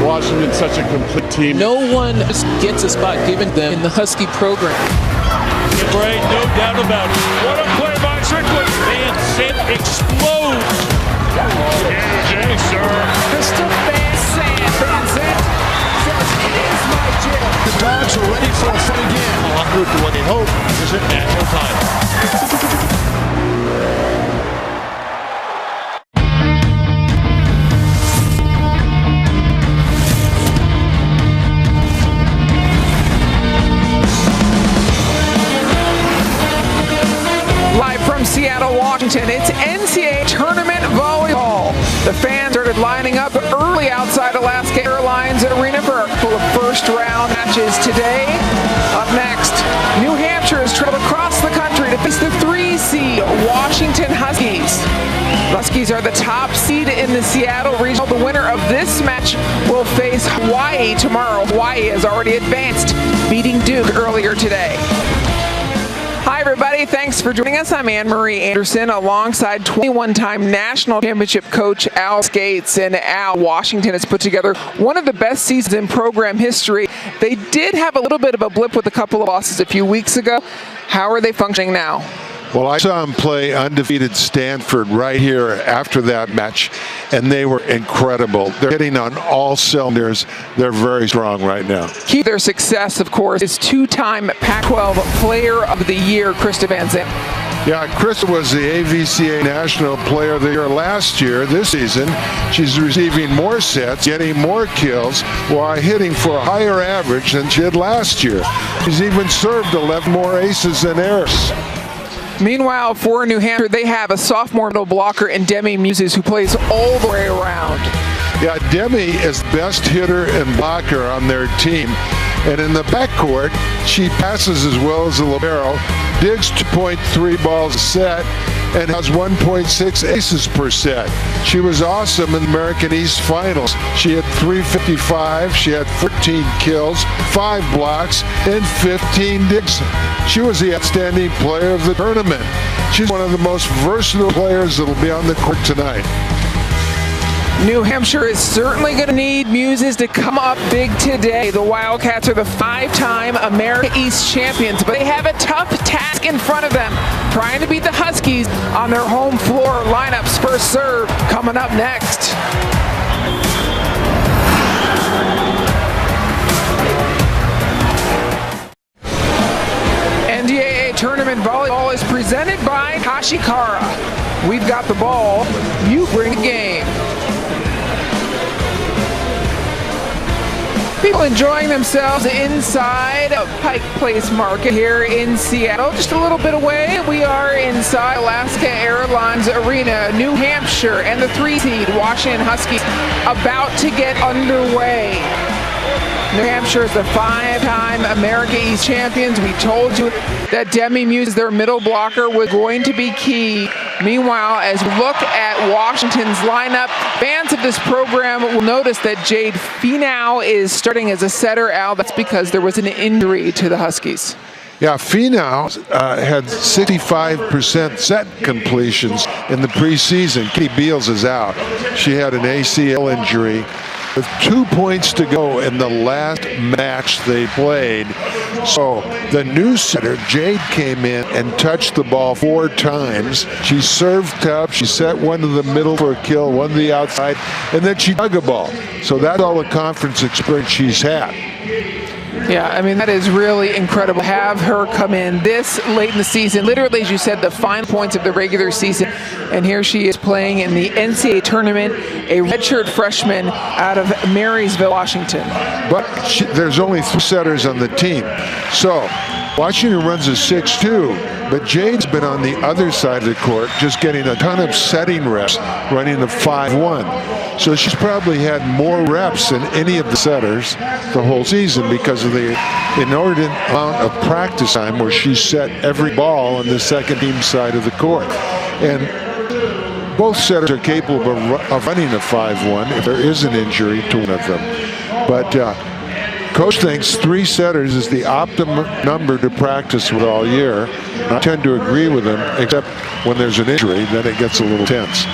Washington's such a complete team. No one gets a spot given them in the Husky program. Great, no doubt about it. What a play by Strickland. And St. explodes. Huge, sir. Mr. Van Zandt says it is my jam. The Dogs are ready for a fight again. En route to what they hope is a national title. Seattle, Washington. It's NCAA Tournament Volleyball. The fans started lining up early outside Alaska Airlines Arena for a couple of first-round matches today. Up next, New Hampshire has traveled across the country to face the 3-seed Washington Huskies. The Huskies are the top seed in the Seattle regional. The winner of this match will face Hawaii tomorrow. Hawaii has already advanced, beating Duke earlier today. Hi everybody, thanks for joining us. I'm Anne-Marie Anderson alongside 21-time national championship coach Al Skates. And Al, Washington has put together one of the best seasons in program history. They did have a little bit of a blip with a couple of losses a few weeks ago. How are they functioning now? Well, I saw them play undefeated Stanford right here after that match, and they were incredible. They're hitting on all cylinders. They're very strong right now. Key to their success, of course, is two-time Pac-12 Player of the Year, Krista Van Zandt. Yeah, Krista was the AVCA National Player of the Year last year. This season, she's receiving more sets, getting more kills, while hitting for a higher average than she did last year. She's even served 11 more aces than errors. Meanwhile, for New Hampshire, they have a sophomore middle blocker in Demi Muses who plays all the way around. Yeah, Demi is best hitter and blocker on their team. And in the backcourt, she passes as well as the libero, digs 2.3 balls a set, and has 1.6 aces per set. She was awesome in the American East Finals. She had 355, she had 13 kills, 5 blocks, and 15 digs. She was the outstanding player of the tournament. She's one of the most versatile players that will be on the court tonight. New Hampshire is certainly going to need Muses to come up big today. The Wildcats are the 5-time America East champions, but they have a tough task in front of them, trying to beat the Huskies on their home floor. Lineups first serve coming up next. NCAA Tournament Volleyball is presented by Hashikara. We've got the ball, you bring the game. People enjoying themselves inside of Pike Place Market here in Seattle. Just a little bit away, we are inside Alaska Airlines Arena. New Hampshire and the 3-seed Washington Huskies about to get underway. New Hampshire is the 5-time America East champions. We told you that Demi Muse, their middle blocker, was going to be key. Meanwhile, as we look at Washington's lineup, fans of this program will notice that Jade Finau is starting as a setter. Al, that's because there was an injury to the Huskies. Yeah, Finau had 65% set completions in the preseason. Katie Beals is out. She had an ACL injury. With 2 points to go in the last match they played. So the new setter, Jade, came in and touched the ball 4 times. She served up, she set one to the middle for a kill, one to the outside, and then she dug a ball. So that's all the conference experience she's had. Yeah, I mean, that is really incredible. Have her come in this late in the season, literally, as you said, the final points of the regular season. And here she is playing in the NCAA tournament, a redshirt freshman out of Marysville, Washington. But there's only 3 setters on the team. So Washington runs a 6-2, but Jade's been on the other side of the court, just getting a ton of setting reps, running a 5-1. So she's probably had more reps than any of the setters the whole season because of the inordinate amount of practice time where she set every ball on the second team side of the court. And both setters are capable of running a 5-1 if there is an injury to one of them. But Coach thinks 3 setters is the optimum number to practice with all year. I tend to agree with him, except when there's an injury, then it gets a little tense.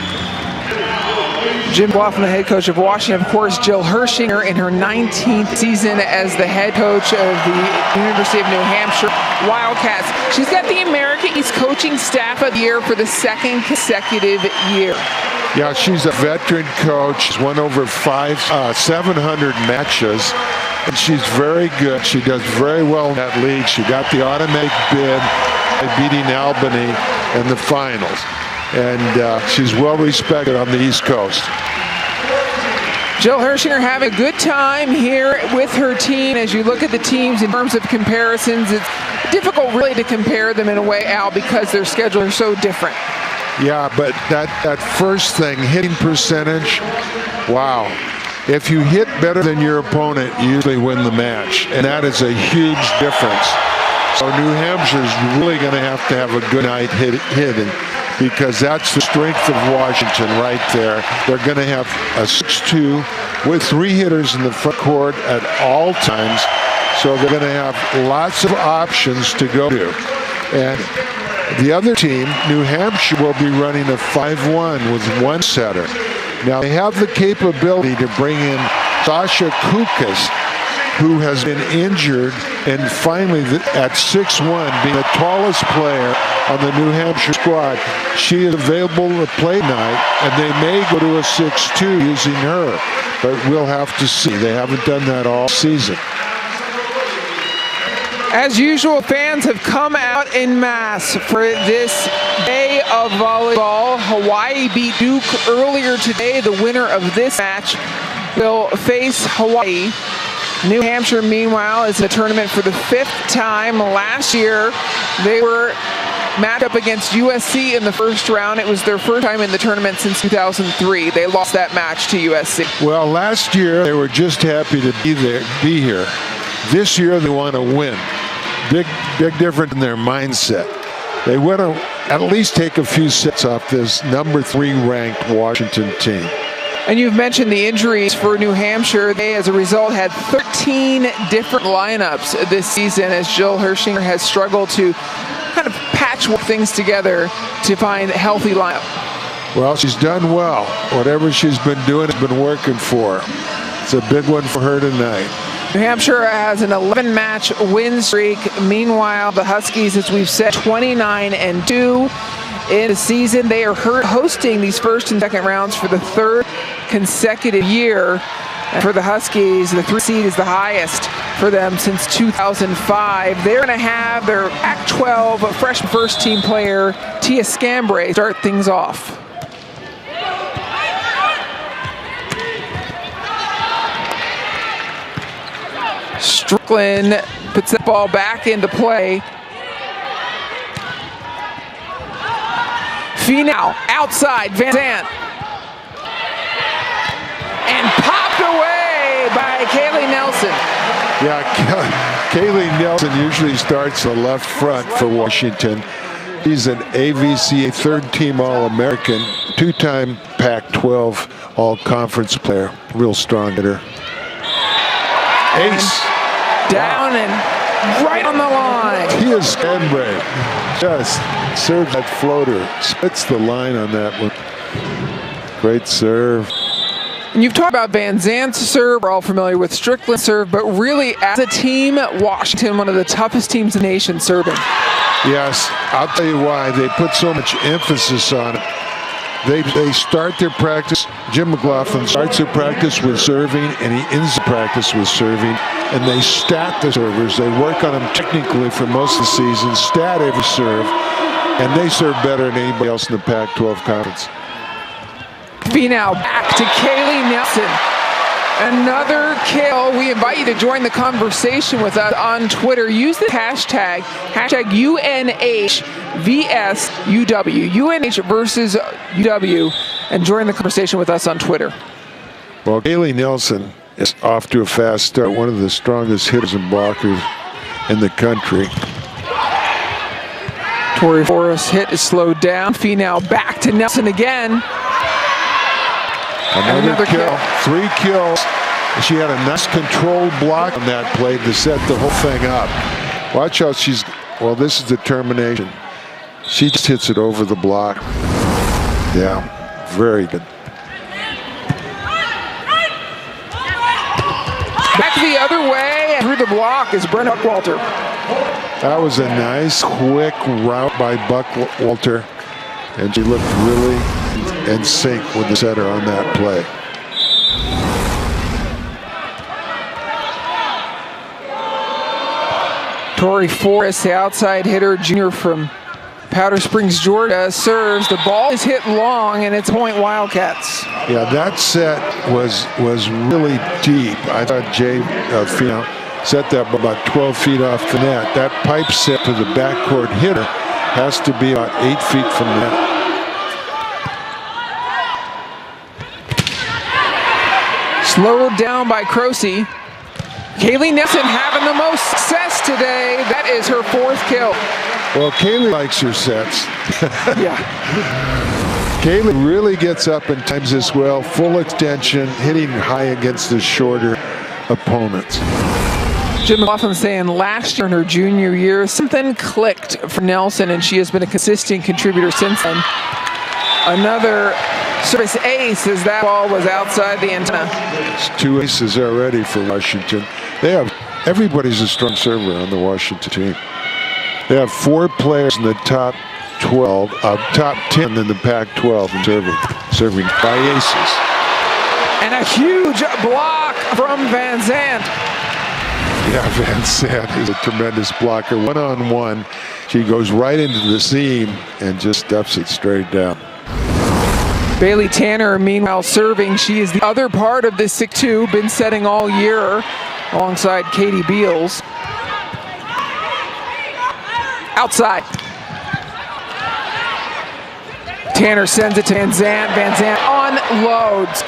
Jim McLaughlin, the head coach of Washington. Of course, Jill Hershinger in her 19th season as the head coach of the University of New Hampshire Wildcats. She's got the American East Coaching Staff of the Year for the second consecutive year. Yeah, she's a veteran coach. She's won over 700 matches, and she's very good. She does very well in that league. She got the automatic bid by beating Albany in the finals, and she's well respected on the East Coast. Jill Hershinger having a good time here with her team. As you look at the teams in terms of comparisons, it's difficult really to compare them in a way, Al, because their schedules are so different. Yeah, but that first thing, hitting percentage, wow. If you hit better than your opponent, you usually win the match, and that is a huge difference. So New Hampshire's really going to have a good night hitting, because that's the strength of Washington right there. They're going to have a 6-2 with 3 hitters in the front court at all times, so they're going to have lots of options to go to. And the other team, New Hampshire, will be running a 5-1 with 1 setter. Now, they have the capability to bring in Sasha Kukas, who has been injured, and finally at 6'1", being the tallest player on the New Hampshire squad, she is available to play tonight, and they may go to a 6'2" using her, but we'll have to see. They haven't done that all season. As usual, fans have come out en masse for this day of volleyball. Hawaii beat Duke earlier today. The winner of this match will face Hawaii. New Hampshire, meanwhile, is in the tournament for the 5th time. Last year, they were matched up against USC in the first round. It was their first time in the tournament since 2003. They lost that match to USC. Well, last year, they were just happy to be here. This year, they want to win. Big difference in their mindset. They want to at least take a few sets off this number 3 ranked Washington team. And you've mentioned the injuries for New Hampshire. They, as a result, had 13 different lineups this season, as Jill Hershinger has struggled to kind of patchwork things together to find a healthy lineup. Well, she's done well. Whatever she's been doing has been working for her. It's a big one for her tonight. New Hampshire has an 11-match win streak. Meanwhile, the Huskies, as we've said, 29-2 in the season. They are hosting these first and second rounds for the 3rd consecutive year. And for the Huskies, the 3 seed is the highest for them since 2005. They're going to have their Pac-12 freshman first-team player, Tia Scambray, start things off. Strickland puts that ball back into play. Finau outside, Van Zandt. And popped away by Kaylee Nelson. Yeah, Kaylee Nelson usually starts the left front for Washington. She's an AVCA 3rd-team All-American, 2-time Pac-12 All-Conference player. Real strong hitter. Ace. Down and right on the line. Tia Scambray just serves that floater. Splits the line on that one. Great serve. And you've talked about Van Zandt's serve. We're all familiar with Strickland's serve, but really, as a team, Washington, one of the toughest teams in the nation serving. Yes, I'll tell you why. They put so much emphasis on it. They start their practice. Jim McLaughlin starts their practice with serving, and he ends the practice with serving. And they stat the servers. They work on them technically for most of the season, stat every serve, and they serve better than anybody else in the Pac-12 conference. Finau back to Kaylee Nelson. Another kill. We invite you to join the conversation with us on Twitter. Use the hashtag UNHVSUW, UNH versus UW, and join the conversation with us on Twitter. Well, Kaylee Nelson is off to a fast start, one of the strongest hitters and blockers in the country. Tori Forrest's hit is slowed down. Finau back to Nelson again. Another kill. 3 kills. She had a nice controlled block on that play to set the whole thing up. Watch how she's, well, this is determination. She just hits it over the block. Yeah, very good. Back the other way and through the block is Brent Buckwalter. That was a nice, quick route by Buckwalter, and she looked really in sync with the setter on that play. Tori Forrest, the outside hitter, junior from Powder Springs, Georgia, serves. The ball is hit long, and it's point Wildcats. Yeah, that set was really deep. I thought Jay Fino set that about 12 feet off the net. That pipe set to the backcourt hitter has to be about 8 feet from the net. Slowed down by Croce. Kaylee Nelson having the most success today. That is her 4th kill. Well, Kaylee likes her sets. Yeah. Kaylee really gets up and times this well. Full extension, hitting high against the shorter opponents. Jim McLaughlin saying last year in her junior year, something clicked for Nelson, and she has been a consistent contributor since then. Another service ace as that ball was outside the antenna. It's 2 aces already for Washington. Everybody's a strong server on the Washington team. They have 4 players in the top 12, top 10 in the Pac-12 in serving by aces. And a huge block from Van Zandt. Yeah, Van Zandt is a tremendous blocker. One-on-one, she goes right into the seam and just stuffs it straight down. Bailey Tanner, meanwhile, serving. She is the other part of this 6-2, been setting all year alongside Katie Beals. Outside. Tanner sends it to Van Zandt. Van Zandt unloads.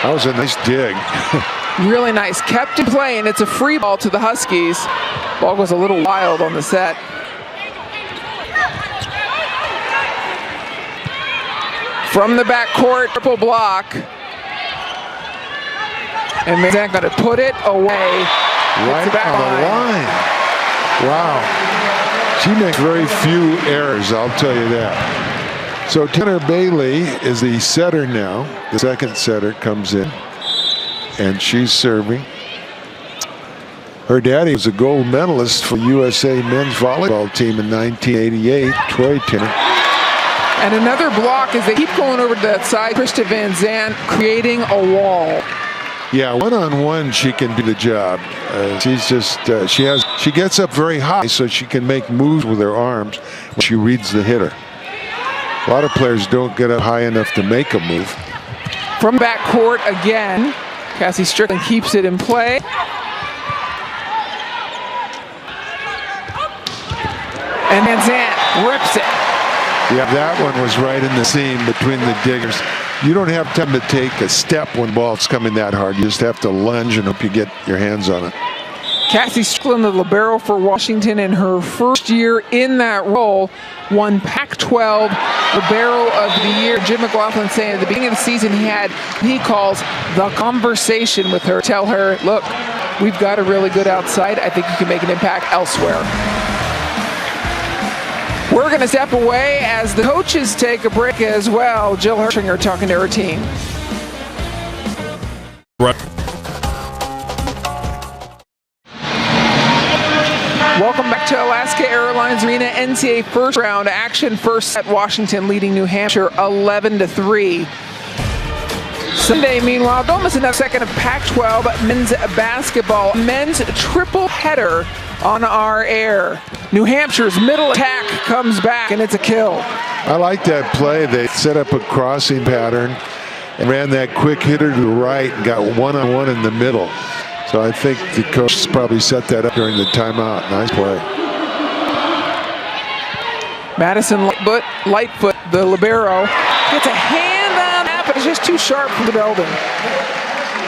That was a nice dig. Really nice. Kept in play, and it's a free ball to the Huskies. Ball goes a little wild on the set. From the backcourt, triple block. And Van Zandt going to put it away. Right on the line. Wow. She makes very few errors, I'll tell you that. So Tanner Bailey is the setter now. The second setter comes in, and she's serving. Her daddy was a gold medalist for USA men's volleyball team in 1988, Troy Tanner. And another block as they keep going over to that side. Krista Van Zandt creating a wall. Yeah, one-on-one she can do the job. She's just she gets up very high so she can make moves with her arms when she reads the hitter. A lot of players don't get up high enough to make a move. From backcourt again, Cassie Strickland keeps it in play. And Van Zandt rips it. Yeah, that one was right in the seam between the diggers. You don't have time to take a step when the ball's coming that hard. You just have to lunge and hope you get your hands on it. Cassie Strickland, the libero for Washington in her first year in that role, won Pac-12 Libero of the Year. Jim McLaughlin saying at the beginning of the season he calls the conversation with her. Tell her, look, we've got a really good outside. I think you can make an impact elsewhere. We're going to step away as the coaches take a break as well. Jill Hershinger talking to her team. Right. Welcome back to Alaska Airlines Arena. NCAA first round action. First set, Washington leading New Hampshire 11-3. Sunday, meanwhile, don't miss another second of Pac-12 men's basketball. Men's triple header on our air. New Hampshire's middle attack comes back, and it's a kill. I like that play. They set up a crossing pattern and ran that quick hitter to the right and got one-on-one in the middle. So I think the coach probably set that up during the timeout. Nice play. Madison Lightfoot, the libero, gets a hand on that, but it's just too sharp for the Belden.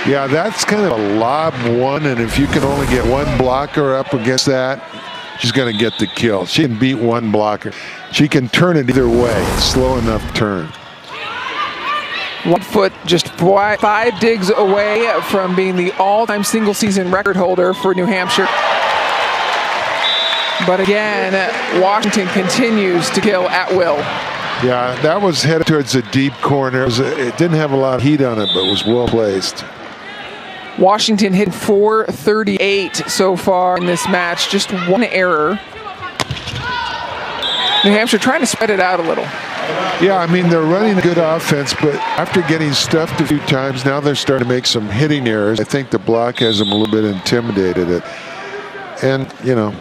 Yeah, that's kind of a lob one, and if you can only get one blocker up against that, she's going to get the kill. She can beat one blocker. She can turn it either way. Slow enough turn. Lightfoot just 5 digs away from being the all-time single-season record holder for New Hampshire. But again, Washington continues to kill at will. Yeah, that was headed towards the deep corner. It didn't have a lot of heat on it, but was well placed. Washington hit 438 so far in this match, just one error. New Hampshire trying to spread it out a little. Yeah, I mean, they're running a good offense, but after getting stuffed a few times, now they're starting to make some hitting errors. I think the block has them a little bit intimidated. And, you know,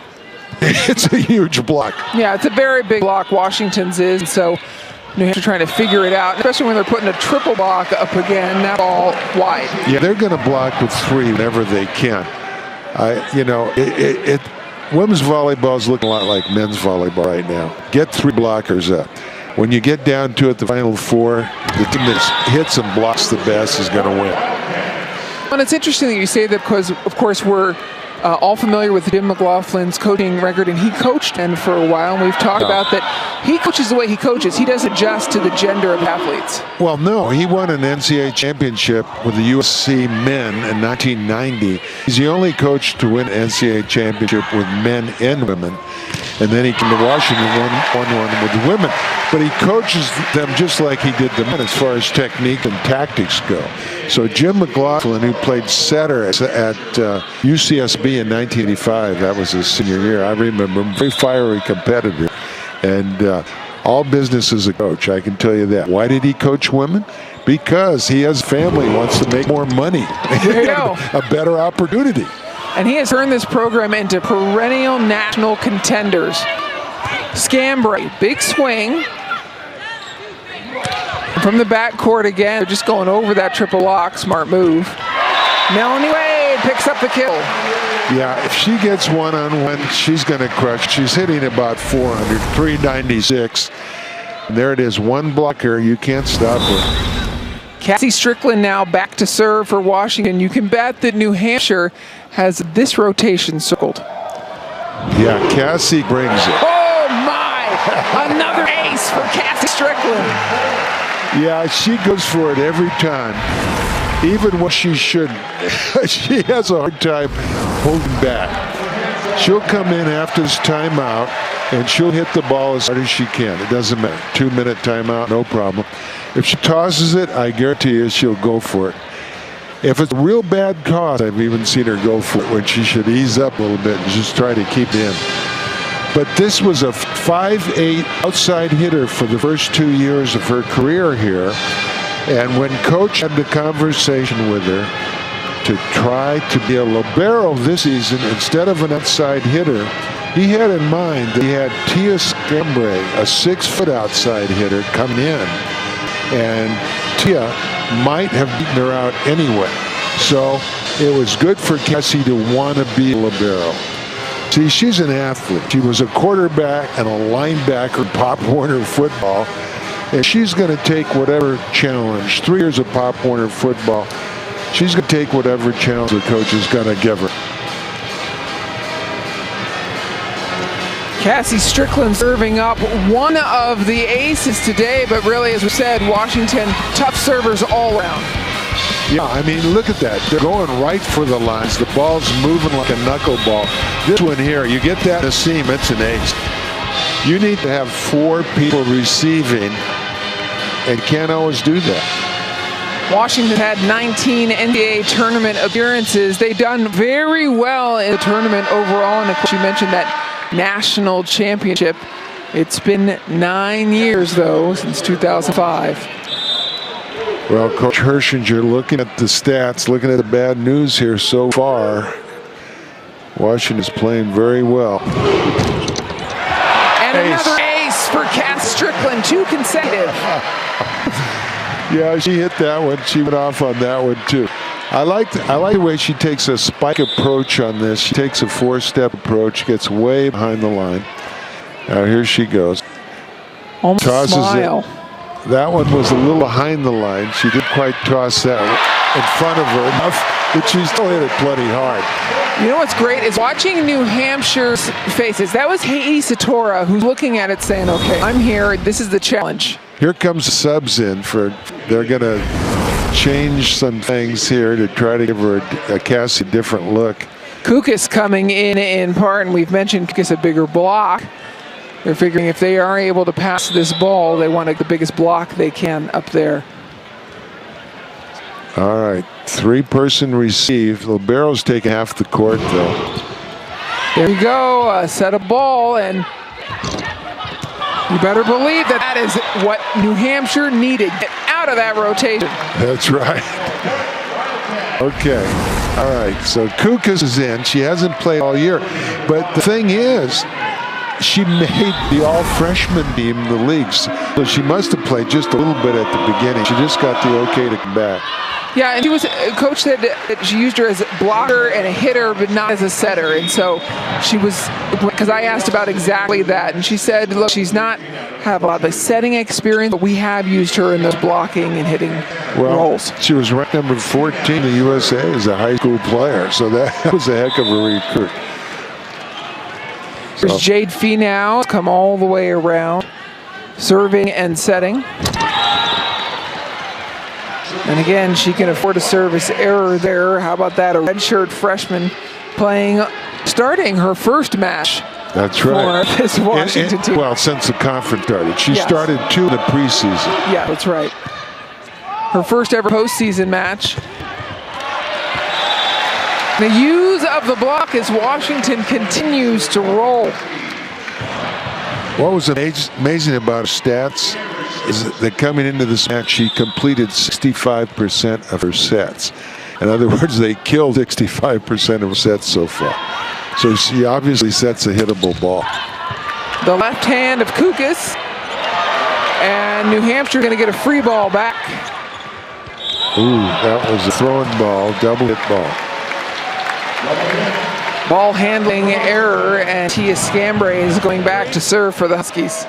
it's a huge block. Yeah, it's a very big block, Washington's is. So New Hampshire trying to figure it out, especially when they're putting a triple block up again, that ball wide. Yeah, they're going to block with three whenever they can. You know, women's volleyball is looking a lot like men's volleyball right now. Get three blockers up. When you get down to it, the final four, the team that hits and blocks the best is going to win. And it's interesting that you say that because, of course, we're all familiar with Jim McLaughlin's coaching record, and he coached then for a while, and we've talked about that he coaches the way he coaches. He doesn't adjust to the gender of athletes. Well, no, he won an NCAA championship with the USC men in 1990. He's the only coach to win an NCAA championship with men and women. And then he came to Washington and won one with the women. But he coaches them just like he did the men as far as technique and tactics go. So Jim McLaughlin, who played setter at UCSB in 1985, that was his senior year. I remember him, very fiery competitor. And all business as a coach, I can tell you that. Why did he coach women? Because he has family, wants to make more money. There you go. A better opportunity. And he has turned this program into perennial national contenders. Scambray, big swing. From the backcourt again, they're just going over that triple lock. Smart move. Melanie Wade picks up the kill. Yeah, if she gets one-on-one, she's going to crush. She's hitting about 400, 396. And there it is, one blocker. You can't stop her. Cassie Strickland now back to serve for Washington. You can bet that New Hampshire has this rotation circled. Yeah, Cassie brings it. Oh my! Another ace for Cassie Strickland. Yeah, she goes for it every time, even when she shouldn't. She has a hard time holding back. She'll come in after this timeout, and she'll hit the ball as hard as she can. It doesn't matter. 2-minute timeout, no problem. If she tosses it, I guarantee you she'll go for it. If it's a real bad toss, I've even seen her go for it when she should ease up a little bit and just try to keep it in. But this was a 5'8" outside hitter for the first 2 years of her career here. And when Coach had the conversation with her to try to be a libero this season instead of an outside hitter, he had in mind that he had Tia Scambray, a 6-foot outside hitter, coming in. And Tia might have beaten her out anyway. So it was good for Cassie to want to be a libero. See, she's an athlete. She was a quarterback and a linebacker in Pop Warner football. And she's going to take whatever challenge. 3 years of Pop Warner football. She's going to take whatever challenge the coach is going to give her. Cassie Strickland serving up one of the aces today, but really, as we said, Washington, tough servers all around. Yeah, I mean, look at that. They're going right for the lines. The ball's moving like a knuckleball. This one here, you get that in a seam, it's an ace. You need to have 4 people receiving, and can't always do that. Washington had 19 NCAA tournament appearances. They've done very well in the tournament overall, and of course, you mentioned that national championship. It's been 9 years, though, since 2005. Well, Coach Hershinger, looking at the stats, looking at the bad news here so far, Washington is playing very well. And another ace for Cass Strickland, 2 consecutive. Yeah, she hit that one. She went off on that one, too. I like the way she takes a spike approach on this. She takes a 4-step approach, gets way behind the line. Now here she goes. Almost tosses smile. It. That one was a little behind the line. She didn't quite toss that in front of her enough, but she still hit it plenty hard. You know what's great is watching New Hampshire's faces. That was Haiti Satora who's looking at it saying, okay, I'm here. This is the challenge. Here comes the subs in for, they're going to change some things here to try to give her a Cassie different look. Kukas coming in part, and we've mentioned Kukas a bigger block. They're figuring if they are able to pass this ball, they want the biggest block they can up there. All right, three-person receive. Libero's taking half the court, though. There you go, a set of ball, and you better believe that that is what New Hampshire needed. Get out of that rotation. That's right. Okay, all right, so Kukas is in. She hasn't played all year, but the thing is, she made the all-freshman team in the leagues, so she must have played just a little bit at the beginning. She just got the okay to come back. Yeah, and coach said that she used her as a blocker and a hitter, but not as a setter. And so she was, because I asked about exactly that, and she said, look, she's not have a lot of the setting experience, but we have used her in those blocking and hitting roles. She was ranked number 14 in the USA as a high school player, so that was a heck of a recruit. There's Jade Fee now, come all the way around, serving and setting. And again, she can afford a service error there. How about that? A redshirt freshman starting her first match. That's right. For this Washington team. Well, since the conference started. She started 2 in the preseason. Yeah, that's right. Her first ever postseason match. The use of the block as Washington continues to roll. What was amazing about her stats is that coming into this match, she completed 65% of her sets. In other words, they killed 65% of her sets so far. So she obviously sets a hittable ball. The left hand of Kukas. And New Hampshire going to get a free ball back. Ooh, that was a throwing ball, double hit ball. Ball handling error, and Tia Scambray is going back to serve for the Huskies.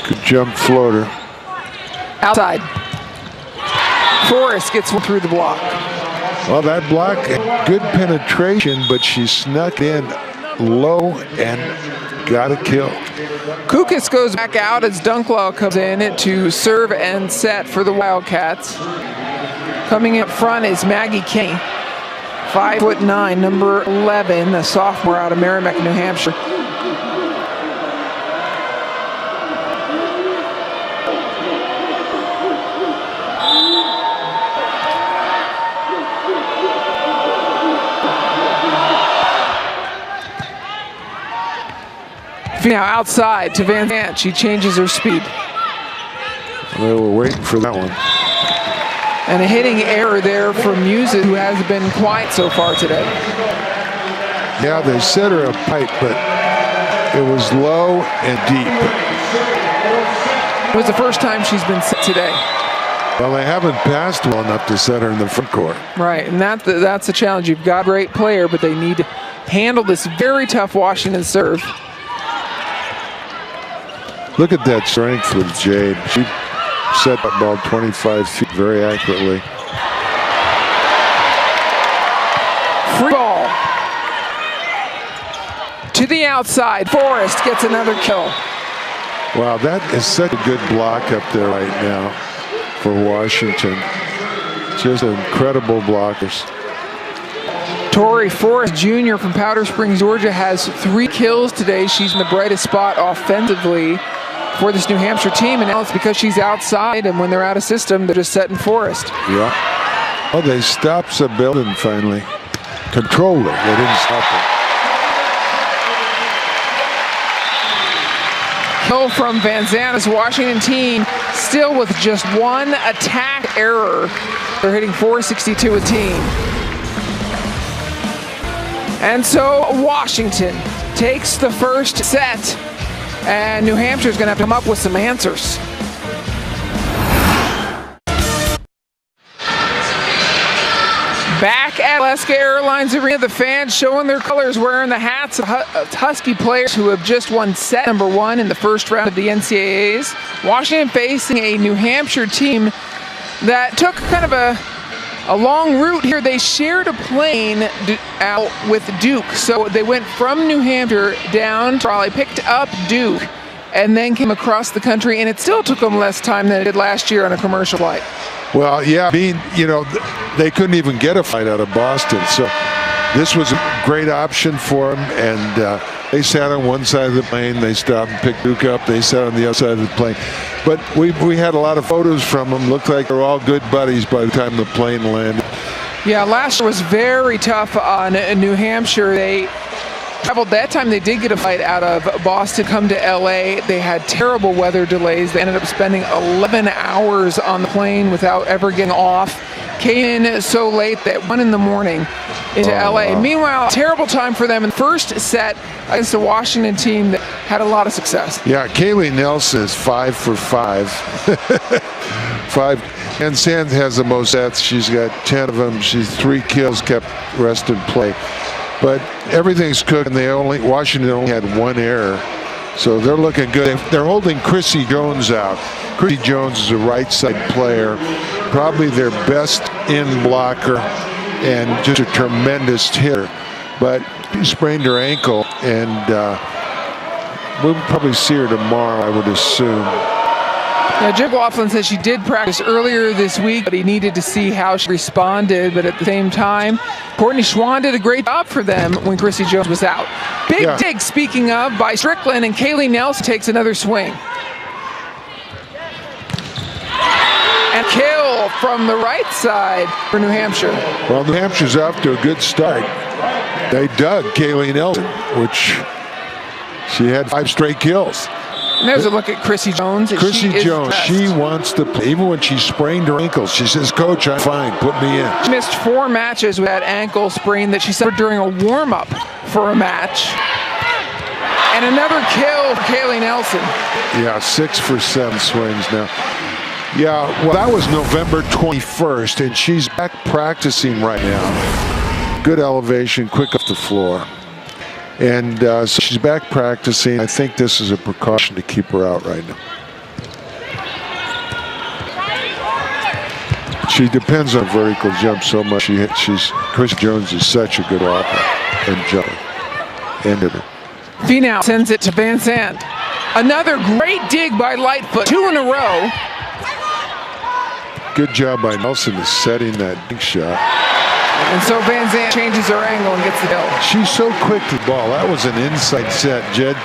Good jump floater. Outside. Forrest gets one through the block. Well, that block, good penetration, but she snuck in low and got a kill. Kukas goes back out as Dunklaw comes in to serve and set for the Wildcats. Coming up front is Maggie Kenny, 5'9", number 11, a sophomore out of Merrimack, New Hampshire. Now outside to Van Zant. She changes her speed. They were waiting for that one. And a hitting error there from Musa, who has been quiet so far today. Yeah, they set her a pipe, but it was low and deep. It was the first time she's been set today. Well, they haven't passed well enough to set her in the front court. Right, and that's the challenge. You've got a great player, but they need to handle this very tough Washington serve. Look at that strength with Jade. She set that ball 25 feet very accurately. Free ball. To the outside. Forrest gets another kill. Wow, that is such a good block up there right now for Washington. Just incredible blockers. Tori Forrest Jr. from Powder Springs, Georgia, has 3 kills today. She's in the brightest spot offensively for this New Hampshire team, and now it's because she's outside, and when they're out of system, they're just setting Forrest. Yeah. Oh, they stopped Sabelin finally. Controlled her. They didn't stop her. Kill from Van Zanta's Washington team, still with just 1 attack error. They're hitting .462 a team. And so Washington takes the first set, and New Hampshire's going to have to come up with some answers. Back at Alaska Airlines Arena, the fans showing their colors, wearing the hats of Husky players who have just won set number 1 in the first round of the NCAAs. Washington facing a New Hampshire team that took kind of a long route here. They shared a plane out with Duke. So they went from New Hampshire down to Raleigh, picked up Duke, and then came across the country, and it still took them less time than it did last year on a commercial flight. Well, yeah, they couldn't even get a flight out of Boston. So this was a great option for them, and they sat on one side of the plane. They stopped and picked Duke up. They sat on the other side of the plane. But we had a lot of photos from them. Looked like they're all good buddies by the time the plane landed. Yeah, last year was very tough on New Hampshire. They traveled that time. They did get a flight out of Boston, come to LA. They had terrible weather delays. They ended up spending 11 hours on the plane without ever getting off. Came in so late that 1 in the morning into LA. Wow. Meanwhile, terrible time for them in the first set against the Washington team that had a lot of success. Yeah, Kaylee Nelson is 5 for 5. 5. And Sand has the most sets. She's got 10 of them. She's 3 kills, kept rest and play. But everything's cooked, and Washington only had 1 error. So they're looking good. They're holding Chrissy Jones out. Chrissy Jones is a right side player, probably their best in blocker, and just a tremendous hitter. But she sprained her ankle, and we'll probably see her tomorrow, I would assume. Now, Jim Laughlin says she did practice earlier this week, but he needed to see how she responded. But at the same time, Courtney Schwann did a great job for them when Chrissy Jones was out. Big dig, speaking of, by Strickland, and Kaylee Nelson takes another swing. And kill from the right side for New Hampshire. Well, New Hampshire's off to a good start. They dug Kaylee Nelson, which she had 5 straight kills. And there's a look at Chrissy Jones. Chrissy Jones, she wants to play. Even when she sprained her ankle, she says, "Coach, I'm fine, put me in." She missed 4 matches with that ankle sprain that she suffered during a warm-up for a match. And another kill for Kaylee Nelson. Yeah, 6 for 7 swings now. Yeah, well, that was November 21st, and she's back practicing right now. Good elevation, quick off the floor. And so she's back practicing. I think this is a precaution to keep her out right now. She depends on vertical jump so much. Chris Jones is such a good walker and jumper. Ended her. Finau sends it to Van Zandt. Another great dig by Lightfoot. 2 in a row. Good job by Nelson to setting that big shot. And so Van Zandt changes her angle and gets the kill. She's so quick to the ball. That was an inside set. Jade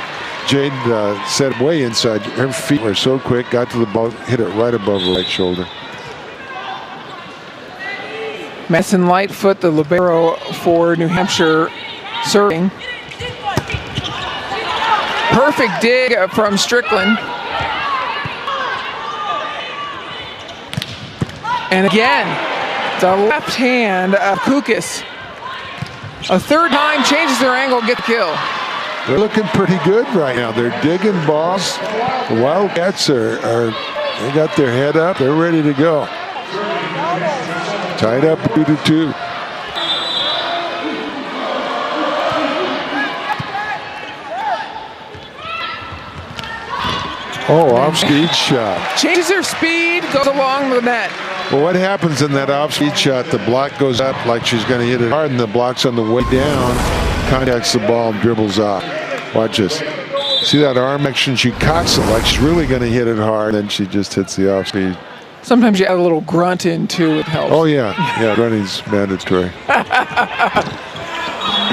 set way inside. Her feet were so quick, got to the ball, hit it right above her right shoulder. Madison Lightfoot, the libero for New Hampshire, serving. Perfect dig from Strickland. And again, the left hand of Kukis. A third time, changes their angle, get the kill. They're looking pretty good right now. They're digging balls. The Wildcats they got their head up. They're ready to go. Tied up 2-2. Oh, off-speed shot. Changes their speed, goes along the net. Well, what happens in that off-speed shot? The block goes up like she's going to hit it hard, and the block's on the way down, contacts the ball, and dribbles off. Watch this. See that arm action? She cocks it like she's really going to hit it hard, and then she just hits the off-speed. Sometimes you add a little grunt in, too. It helps. Oh, yeah. Yeah, grunting's mandatory.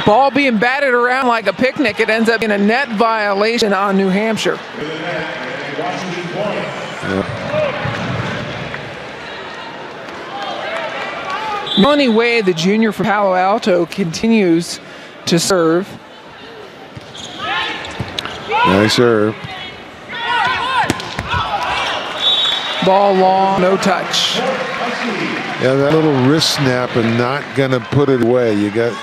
Ball being batted around like a picnic. It ends up in a net violation on New Hampshire. Yeah. Melanie Wade, the junior from Palo Alto, continues to serve. Nice serve. Ball long, no touch. Yeah, that little wrist snap and not going to put it away. You got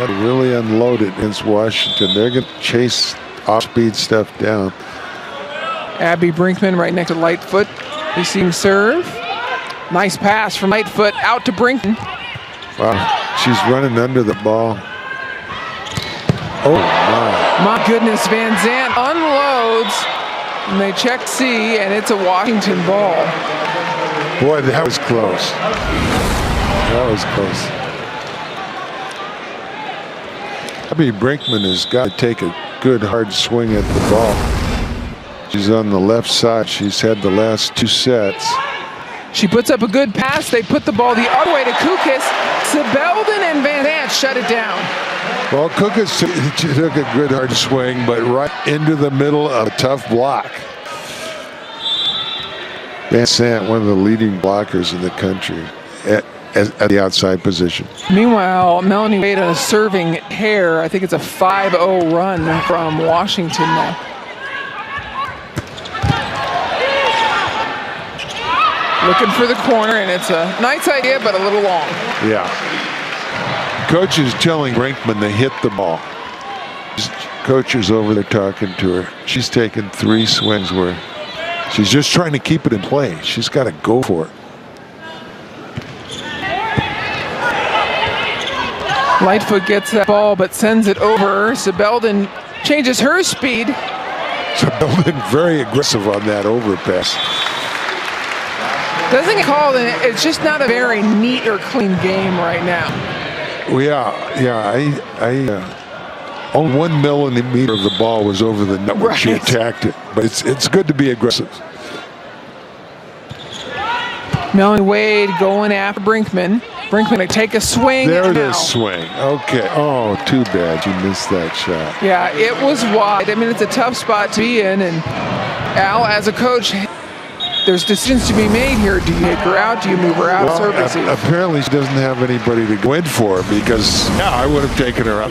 to really unload it against Washington. They're going to chase off-speed stuff down. Abby Brinkman right next to Lightfoot. Receiving serve. Nice pass from Lightfoot out to Brinkman. Wow, she's running under the ball. Oh, my. My goodness, Van Zandt unloads. And they check C, and it's a Washington ball. Boy, that was close. That was close. Abby Brinkman has got to take a good hard swing at the ball. She's on the left side. She's had the last 2 sets. She puts up a good pass. They put the ball the other way to Kukis. Sebelden and Van Zant shut it down. Well, Kukis took a good hard swing, but right into the middle of a tough block. Van Zant, one of the leading blockers in the country at the outside position. Meanwhile, Melanie Wade on a serving pair. I think it's a 5-0 run from Washington now. Looking for the corner, and it's a nice idea, but a little long. Yeah. Coach is telling Brinkman to hit the ball. Coach is over there talking to her. She's taken 3 swings where she's just trying to keep it in play. She's got to go for it. Lightfoot gets that ball, but sends it over. Sebelden changes her speed. Sebelden very aggressive on that overpass. Doesn't get called, and it's just not a very neat or clean game right now. Well, only 1 millimeter of the ball was over the net when she attacked it, but it's good to be aggressive. Melanie Wade going after Brinkman. Brinkman to take a swing. There it is, swing. Okay. Oh, too bad you missed that shot. Yeah, it was wide. I mean, it's a tough spot to be in, and Al, as a coach, there's decisions to be made here. Do you take her out? Do you move her out? Well, apparently she doesn't have anybody to go in for because I would have taken her up.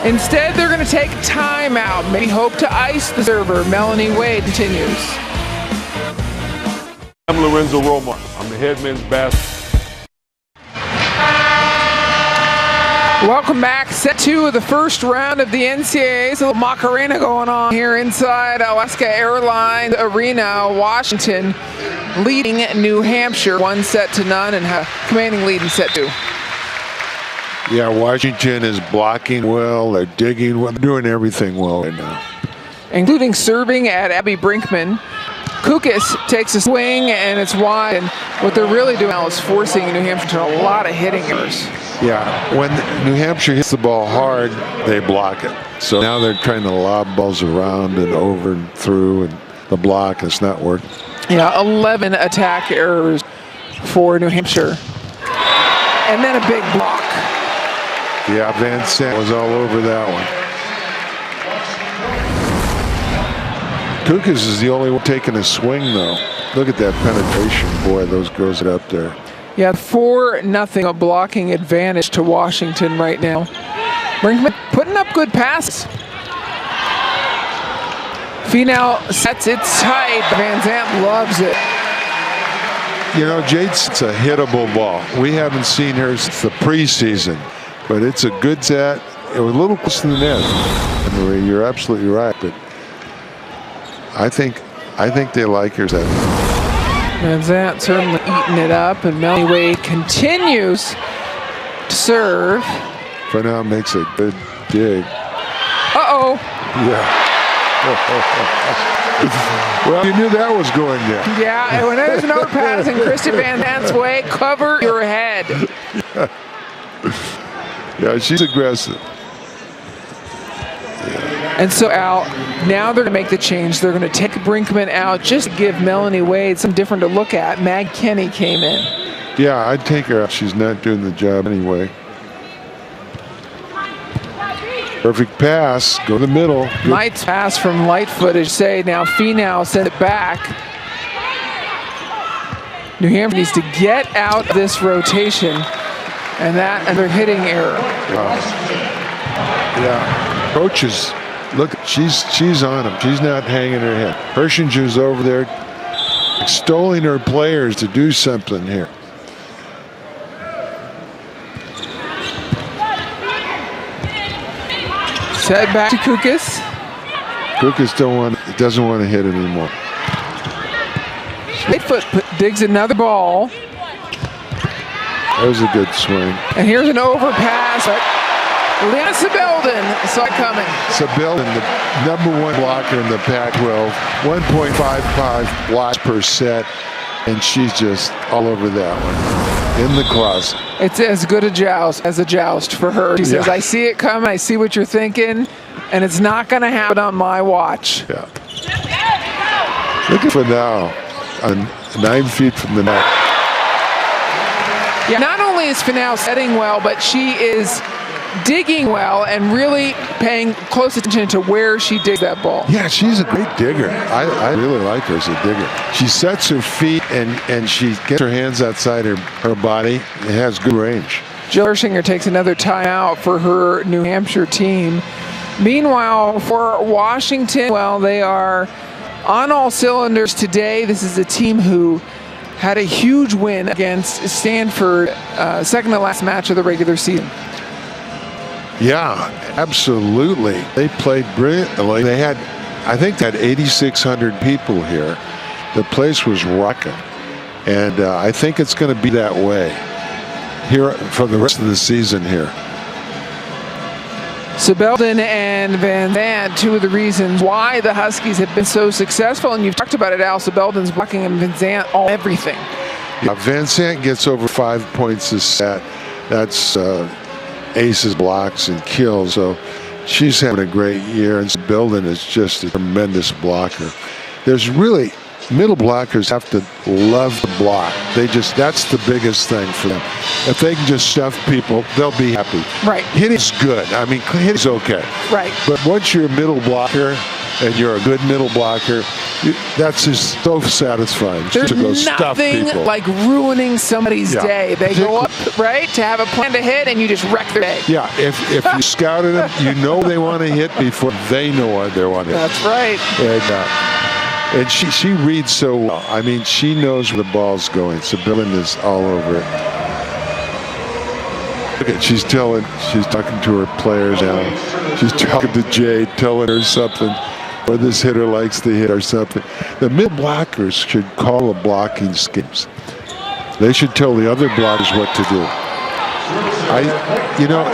Instead, they're going to take timeout. Maybe hope to ice the server. Melanie Wade continues. I'm Lorenzo Roma. I'm the head men's basketball. Welcome back. Set 2 of the first round of the NCAA. It's a little Macarena going on here inside Alaska Airlines Arena, Washington, leading New Hampshire 1-0 and commanding lead in set 2. Yeah, Washington is blocking well. They're digging well. They're doing everything well right now. Including serving at Abby Brinkman. Kukis takes a swing, and it's wide. And what they're really doing now is forcing New Hampshire to a lot of hitting errors. Yeah, when New Hampshire hits the ball hard, they block it. So now they're trying to lob balls around and over and through, and the block is not working. Yeah, 11 attack errors for New Hampshire. And then a big block. Yeah, Van Zant was all over that one. Kukis is the only one taking a swing, though. Look at that penetration. Boy, those girls are up there. Yeah, 4-0 a blocking advantage to Washington right now. Brinkman putting up good passes. Finau sets it tight. Van Zant loves it. You know, Jade's it's a hittable ball. We haven't seen her since the preseason, but it's a good set. It was a little close to the net. Marie, you're absolutely right, but I think they like her set. Van Zant certainly eating it up, and Melanie Wade continues to serve. Finau makes a good dig. Uh-oh. Yeah. Well, you knew that was going there. Yeah, and when there's an overpass in Kristen Van Zant's way, cover your head. Yeah, she's aggressive. And so, Al, now they're going to make the change. They're going to take Brinkman out just to give Melanie Wade something different to look at. Mag Kenny came in. Yeah, I'd take her out. She's not doing the job anyway. Perfect pass. Go to the middle. Nice pass from Lightfoot, as you say. Now Finau sent it back. New Hampshire needs to get out of this rotation. And they're hitting error. Yeah. Coaches. Look, she's on him. She's not hanging her head. Hirschinger's over there extolling her players to do something here. Set back to Kukis. Kukis doesn't want to hit anymore. Lightfoot digs another ball. That was a good swing. And here's an overpass, but Liana Sebelden saw it coming. Sebelden, the #1 blocker in the Pac-12, 1.55 blocks per set, and she's just all over that one. In the closet. It's as good a joust as a joust for her. She says, I see it coming, I see what you're thinking, and it's not going to happen on my watch. Yeah. Look at Finau. 9 feet from the net. Yeah, not only is Finau setting well, but she is digging well and really paying close attention to where she digs that ball. Yeah, she's a great digger. I really like her as a digger. She sets her feet and she gets her hands outside her body. It has good range. Jill Ershinger takes another timeout for her New Hampshire team. Meanwhile, for Washington, well, they are on all cylinders today. This is a team who had a huge win against Stanford, second to last match of the regular season. Yeah, absolutely. They played brilliantly. They had, I think, 8,600 people here. The place was rocking. And I think it's going to be that way here for the rest of the season here. Sebelden and Van Zandt, two of the reasons why the Huskies have been so successful. And you've talked about it, Al. Sebelden's blocking and Van Zandt everything. Yeah, Van Zandt gets over 5 points a set. That's aces, blocks, and kills. So she's having a great year. And Sebelden is just a tremendous blocker. There's really, middle blockers have to love the block. That's the biggest thing for them. If they can just stuff people, they'll be happy. Right. Hitting's good. I mean, hitting's okay. Right. But once you're a middle blocker and you're a good middle blocker, that's just so satisfying. There's to go stuff nothing people. like ruining somebody's day. They go up, right, to have a plan to hit, and you just wreck their day. Yeah, if you scouted them, you know they want to hit before they know what they want to hit. That's right. And she reads so well. I mean, she knows where the ball's going. Sebelden is all over it. Look at, she's talking to her players now. She's talking to Jade, telling her something, or this hitter likes to hit or something. The middle blockers should call the blocking schemes. They should tell the other blockers what to do.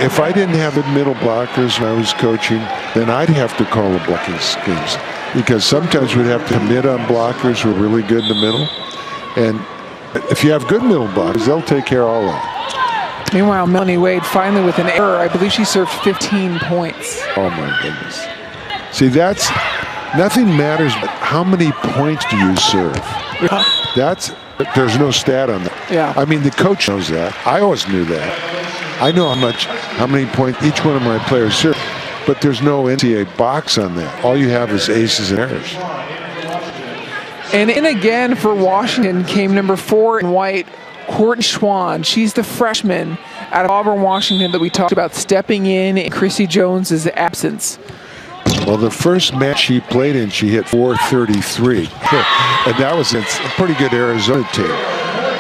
If I didn't have the middle blockers when I was coaching, then I'd have to call the blocking schemes. Because sometimes we'd have to commit on blockers who are really good in the middle. And if you have good middle blockers, they'll take care of all of that. Meanwhile, Melanie Wade finally with an error. I believe she served 15 points. Oh, my goodness. See, nothing matters but how many points do you serve. Yeah. There's no stat on that. Yeah. I mean, the coach knows that. I always knew that. I know how many points each one of my players serve. But there's no NCAA box on that. All you have is aces and errors. And in again for Washington came number 4 in white, Courtney Schwann. She's the freshman out of Auburn, Washington that we talked about stepping in Chrissy Jones's absence. Well, the first match she played in, she hit .433. And that was a pretty good Arizona team.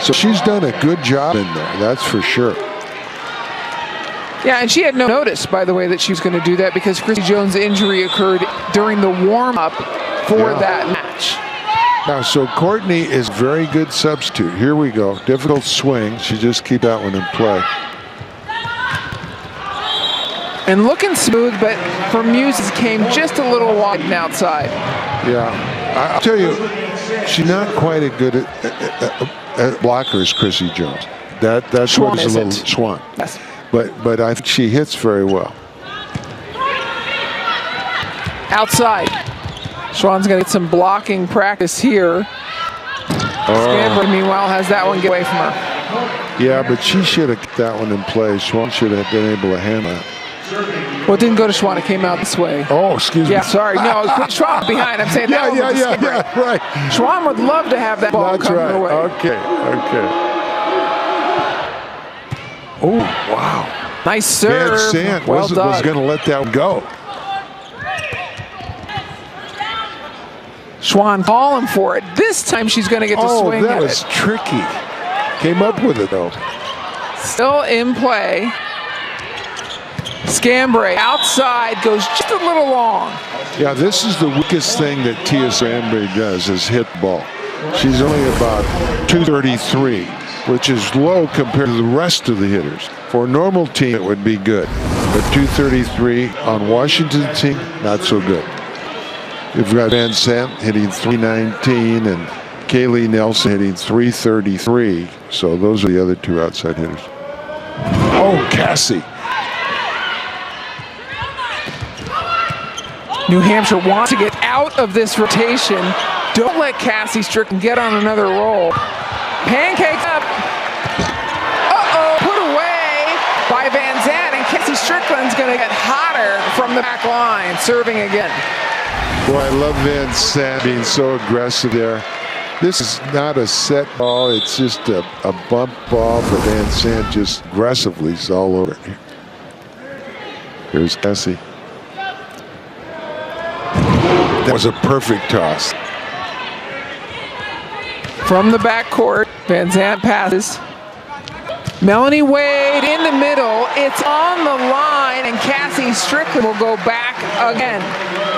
So she's done a good job in there, that's for sure. Yeah, and she had no notice, by the way, that she was going to do that because Chrissy Jones' injury occurred during the warm-up for that match. Now, so Courtney is a very good substitute. Here we go. Difficult swing. She just keep that one in play. And looking smooth, but for Muses came just a little wide and outside. Yeah, I'll tell you, she's not quite as good at blocker as Chrissy Jones. That's what is a little Schwann. Yes. But I think she hits very well. Outside. Schwann's going to get some blocking practice here. Scamper, meanwhile, has that one get away from her. Yeah, but she should have kept that one in play. Schwann should have been able to handle it. Well, it didn't go to Schwann. It came out this way. Oh, excuse me. Yeah, sorry. No, Schwann behind. I'm saying that yeah, right. Schwann would love to have that ball come her way. Okay. Oh, wow. Nice serve. Van Zandt was going to let that go. Schwann calling for it. This time she's going to get to swing at it. Oh, that was tricky. Came up with it, though. Still in play. Scambray outside, goes just a little long. Yeah, this is the weakest thing that Tia Scambray does, is hit the ball. She's only about 233, which is low compared to the rest of the hitters. For a normal team, it would be good. But 233 on Washington's team, not so good. You've got Van Zandt hitting 319 and Kaylee Nelson hitting 333. So those are the other two outside hitters. Oh, Cassie. New Hampshire wants to get out of this rotation. Don't let Cassie Strickland get on another roll. Pancake up. Uh-oh, put away by Van Zandt, and Cassie Strickland's going to get hotter from the back line, serving again. Boy, I love Van Zandt being so aggressive there. This is not a set ball, it's just a bump ball, but Van Zandt just aggressively is all over it. Here's Cassie. That was a perfect toss. From the backcourt, Van Zandt passes. Melanie Wade in the middle. It's on the line, and Cassie Strickland will go back again.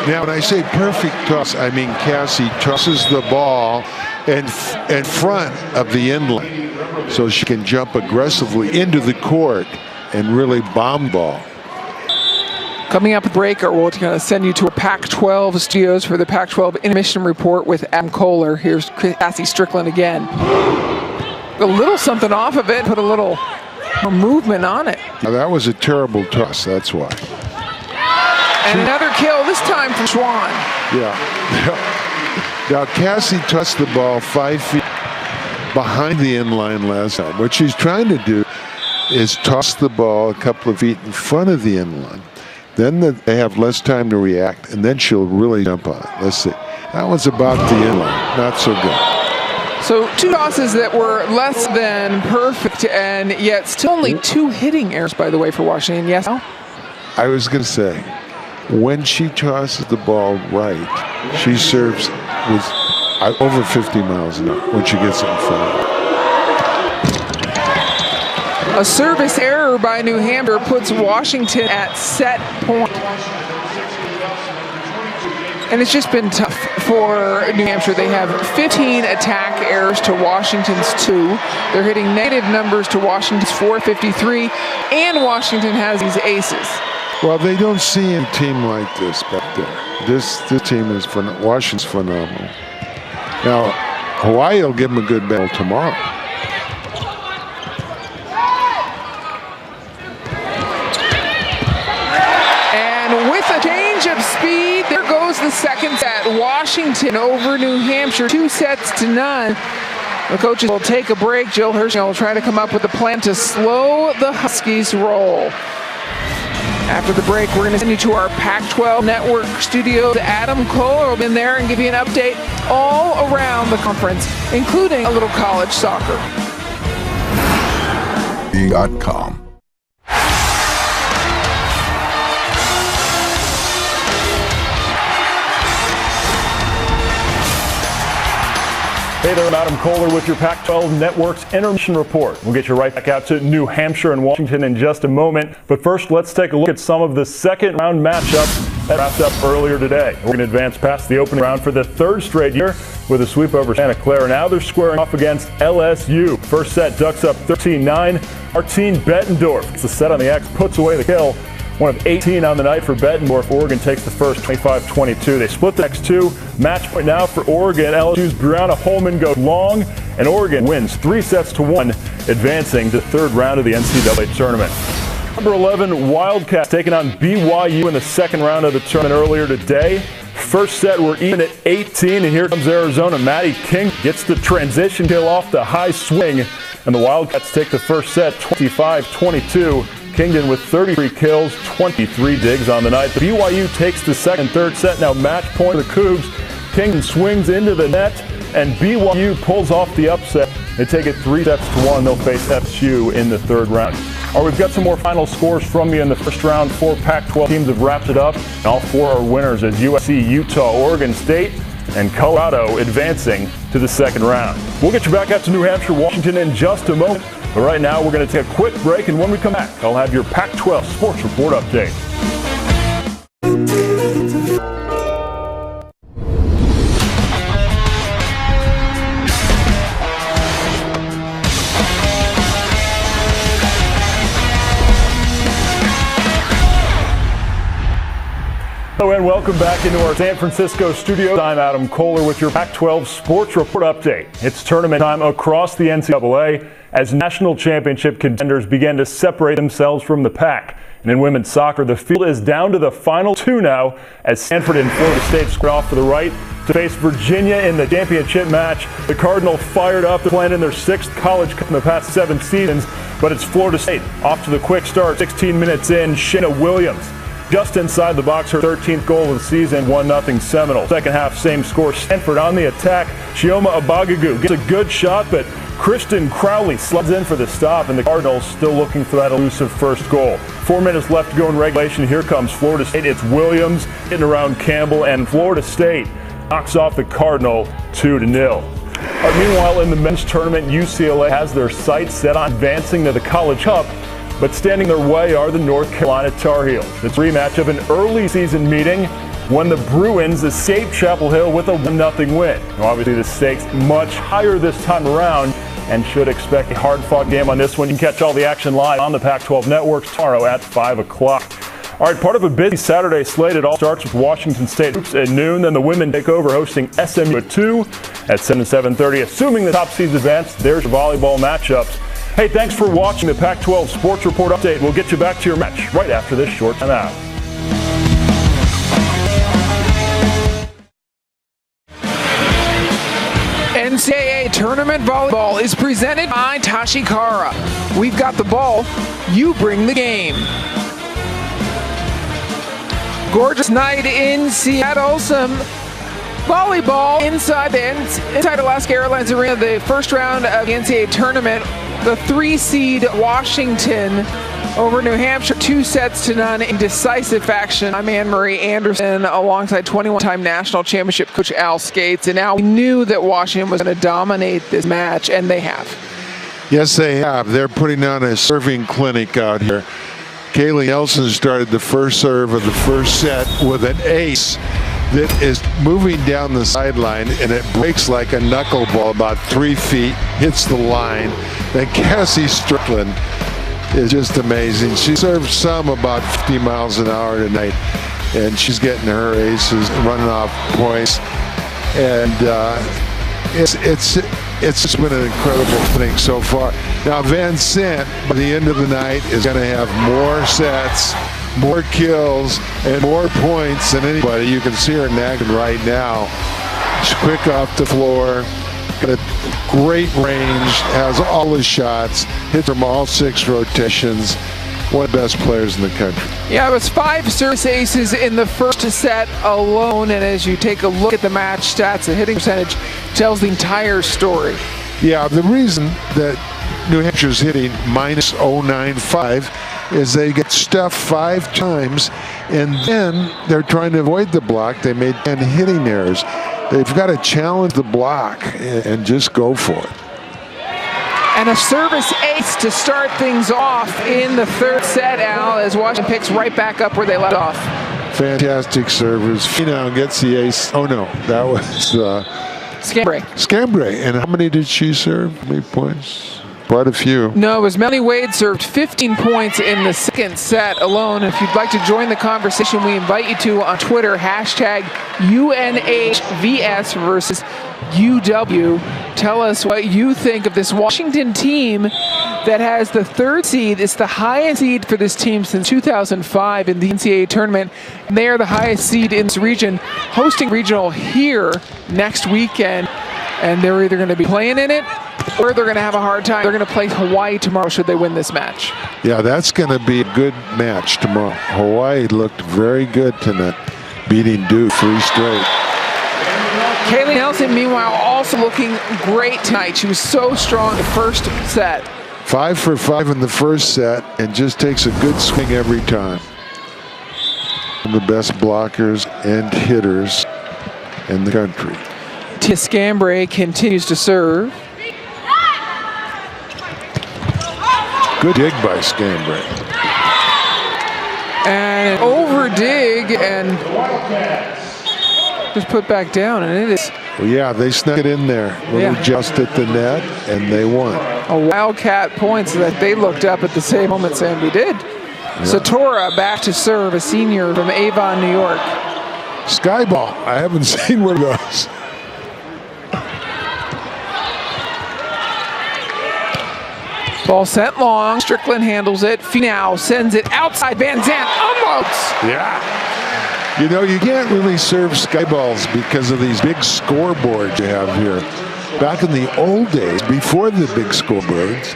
Now, when I say perfect toss, I mean Cassie tosses the ball in front of the inlet so she can jump aggressively into the court and really bomb ball. Coming up at break, we're going to send you to a Pac-12 studios for the Pac-12 Intermission Report with Adam Kohler. Here's Cassie Strickland again. A little something off of it, put a little movement on it. Now, that was a terrible toss, that's why. And another kill, this time from Schwann. Yeah. Now, Cassie tossed the ball 5 feet behind the inline last time. What she's trying to do is toss the ball a couple of feet in front of the inline. Then they have less time to react, and then she'll really jump on it. Let's see. That one's about the inline. Not so good. So 2 tosses that were less than perfect, and yet still only 2 hitting errors, by the way, for Washington. Yes, Al? I was going to say, when she tosses the ball right, she serves with over 50 miles an hour when she gets it in front of her. A service error by New Hampshire puts Washington at set point. And it's just been tough for New Hampshire. They have 15 attack errors to Washington's 2. They're hitting negative numbers to Washington's 453, and Washington has these aces. Well, they don't see a team like this back there. This team is Washington's phenomenal. Now, Hawaii will give them a good battle tomorrow. Of speed, there goes the second set. Washington over New Hampshire, 2-0. The coaches will take a break. Jill Hirschman will try to come up with a plan to slow the Huskies' roll. After the break, we're going to send you to our Pac-12 Network studios. Adam Kohler will be in there and give you an update all around the conference, including a little college soccer. .com. Hey there, I'm Adam Kohler with your Pac-12 Network's Intermission Report. We'll get you right back out to New Hampshire and Washington in just a moment. But first, let's take a look at some of the second round matchups that wrapped up earlier today. We're going to advance past the opening round for the 3rd straight year with a sweep over Santa Clara. Now they're squaring off against LSU. First set, Ducks up 13-9. Martine Bettendorf gets the set on the X, puts away the kill. One of 18 on the night for Bettendorf. Oregon takes the first 25-22. They split the next 2. Match point now for Oregon. LSU's Brianna Holman goes long, and Oregon wins 3-1, advancing to the 3rd round of the NCAA tournament. Number 11, Wildcats taking on BYU in the 2nd round of the tournament earlier today. First set, we're even at 18, and here comes Arizona. Maddie King gets the transition kill off the high swing, and the Wildcats take the first set 25-22. Kingdon with 33 kills, 23 digs on the night. The BYU takes the 2nd and 3rd set. Now match point of the Cougs. Kingdon swings into the net, and BYU pulls off the upset. They take it 3-1. They'll face FSU in the 3rd round. All right, we've got some more final scores from you in the first round. 4 Pac-12 teams have wrapped it up, and all 4 are winners as USC, Utah, Oregon State, and Colorado advancing to the 2nd round. We'll get you back out to New Hampshire, Washington in just a moment. But right now, we're going to take a quick break, and when we come back, I'll have your Pac-12 Sports Report update. Hello and welcome back into our San Francisco studios. I'm Adam Kohler with your Pac-12 Sports Report update. It's tournament time across the NCAA as national championship contenders begin to separate themselves from the pack. And in women's soccer, the field is down to the final 2 now as Stanford and Florida State square off for the right to face Virginia in the championship match. The Cardinals fired up. They're playing in their 6th college cup in the past 7 seasons, but it's Florida State off to the quick start. 16 minutes in, Shayna Williams just inside the box, her 13th goal of the season, 1-0 Seminole. Second half, same score. Stanford on the attack. Chioma Abagagu gets a good shot, but Kristen Crowley slides in for the stop, and the Cardinals still looking for that elusive first goal. 4 minutes left to go in regulation. Here comes Florida State. It's Williams hitting around Campbell, and Florida State knocks off the Cardinal 2-0. Meanwhile, in the men's tournament, UCLA has their sights set on advancing to the College Cup, but standing their way are the North Carolina Tar Heels. It's a rematch of an early season meeting when the Bruins escaped Chapel Hill with a 1-0 win. Now, obviously, the stakes much higher this time around, and should expect a hard-fought game on this one. You can catch all the action live on the Pac-12 networks tomorrow at 5 o'clock. All right, part of a busy Saturday slate. It all starts with Washington State hoops at noon. Then the women take over, hosting SMU at 2 at 7:30. Assuming the top seeds advance, there's your volleyball matchups. Hey, thanks for watching the Pac-12 Sports Report Update. We'll get you back to your match right after this short timeout. NCAA Tournament Volleyball is presented by Tashikara. We've got the ball, you bring the game. Gorgeous night in Seattle. Some volleyball inside Alaska Airlines Arena, the first round of the NCAA Tournament. The 3-seed Washington over New Hampshire, 2-0 in decisive fashion. I'm Anne-Marie Anderson alongside 21-time national championship coach Al Skates, and now we knew that Washington was going to dominate this match, and they have. Yes, they have. They're putting on a serving clinic out here. Kaylee Nelson started the first serve of the first set with an ace that is moving down the sideline, and it breaks like a knuckleball about 3 feet, hits the line. And Cassie Strickland is just amazing. She served some about 50 miles an hour tonight, and she's getting her aces, running off points, and it's just been an incredible thing so far. Now Van Sant, by the end of the night, is going to have more sets, more kills, and more points than anybody. You can see her nagging right now. She's quick off the floor, got a great range, has all the shots, hits from all 6 rotations. One of the best players in the country. Yeah, it was 5 service aces in the first set alone, and as you take a look at the match stats, the hitting percentage tells the entire story. Yeah, the reason that New Hampshire's hitting minus -095 is they get stuffed 5 times, and then they're trying to avoid the block. They made 10 hitting errors. They've got to challenge the block and just go for it. And a service ace to start things off in the third set, Al, as Washington picks right back up where they left off. Fantastic servers. Finau gets the ace. Oh no, that was Scambray. Scambray. And how many did she serve? How many points? Quite a few. No, it was Melanie Wade served 15 points in the second set alone. If you'd like to join the conversation, we invite you to on Twitter, #UNHVS versus UW. Tell us what you think of this Washington team that has the 3rd seed. It's the highest seed for this team since 2005 in the NCAA tournament. And they are the highest seed in this region, hosting regional here next weekend. And they're either going to be playing in it or they're going to have a hard time. They're going to play Hawaii tomorrow should they win this match. Yeah, that's going to be a good match tomorrow. Hawaii looked very good tonight, beating Duke 3 straight. Kaylee Nelson, meanwhile, also looking great tonight. She was so strong in the first set. 5 for 5 in the first set, and just takes a good swing every time. One of the best blockers and hitters in the country. Tia Scambray continues to serve. Good dig by Scambray. And over dig and just put back down, and it is. Well, yeah, they snuck it in there. Little just at the net, and they won. A Wildcat points that they looked up at the same moment Sandy did. Yeah. Satora back to serve, a senior from Avon, New York. Skyball. I haven't seen one of those. Ball sent long. Strickland handles it. Finau sends it outside. Van Zandt unloads. Yeah. You know, you can't really serve sky balls because of these big scoreboards you have here. Back in the old days, before the big scoreboards,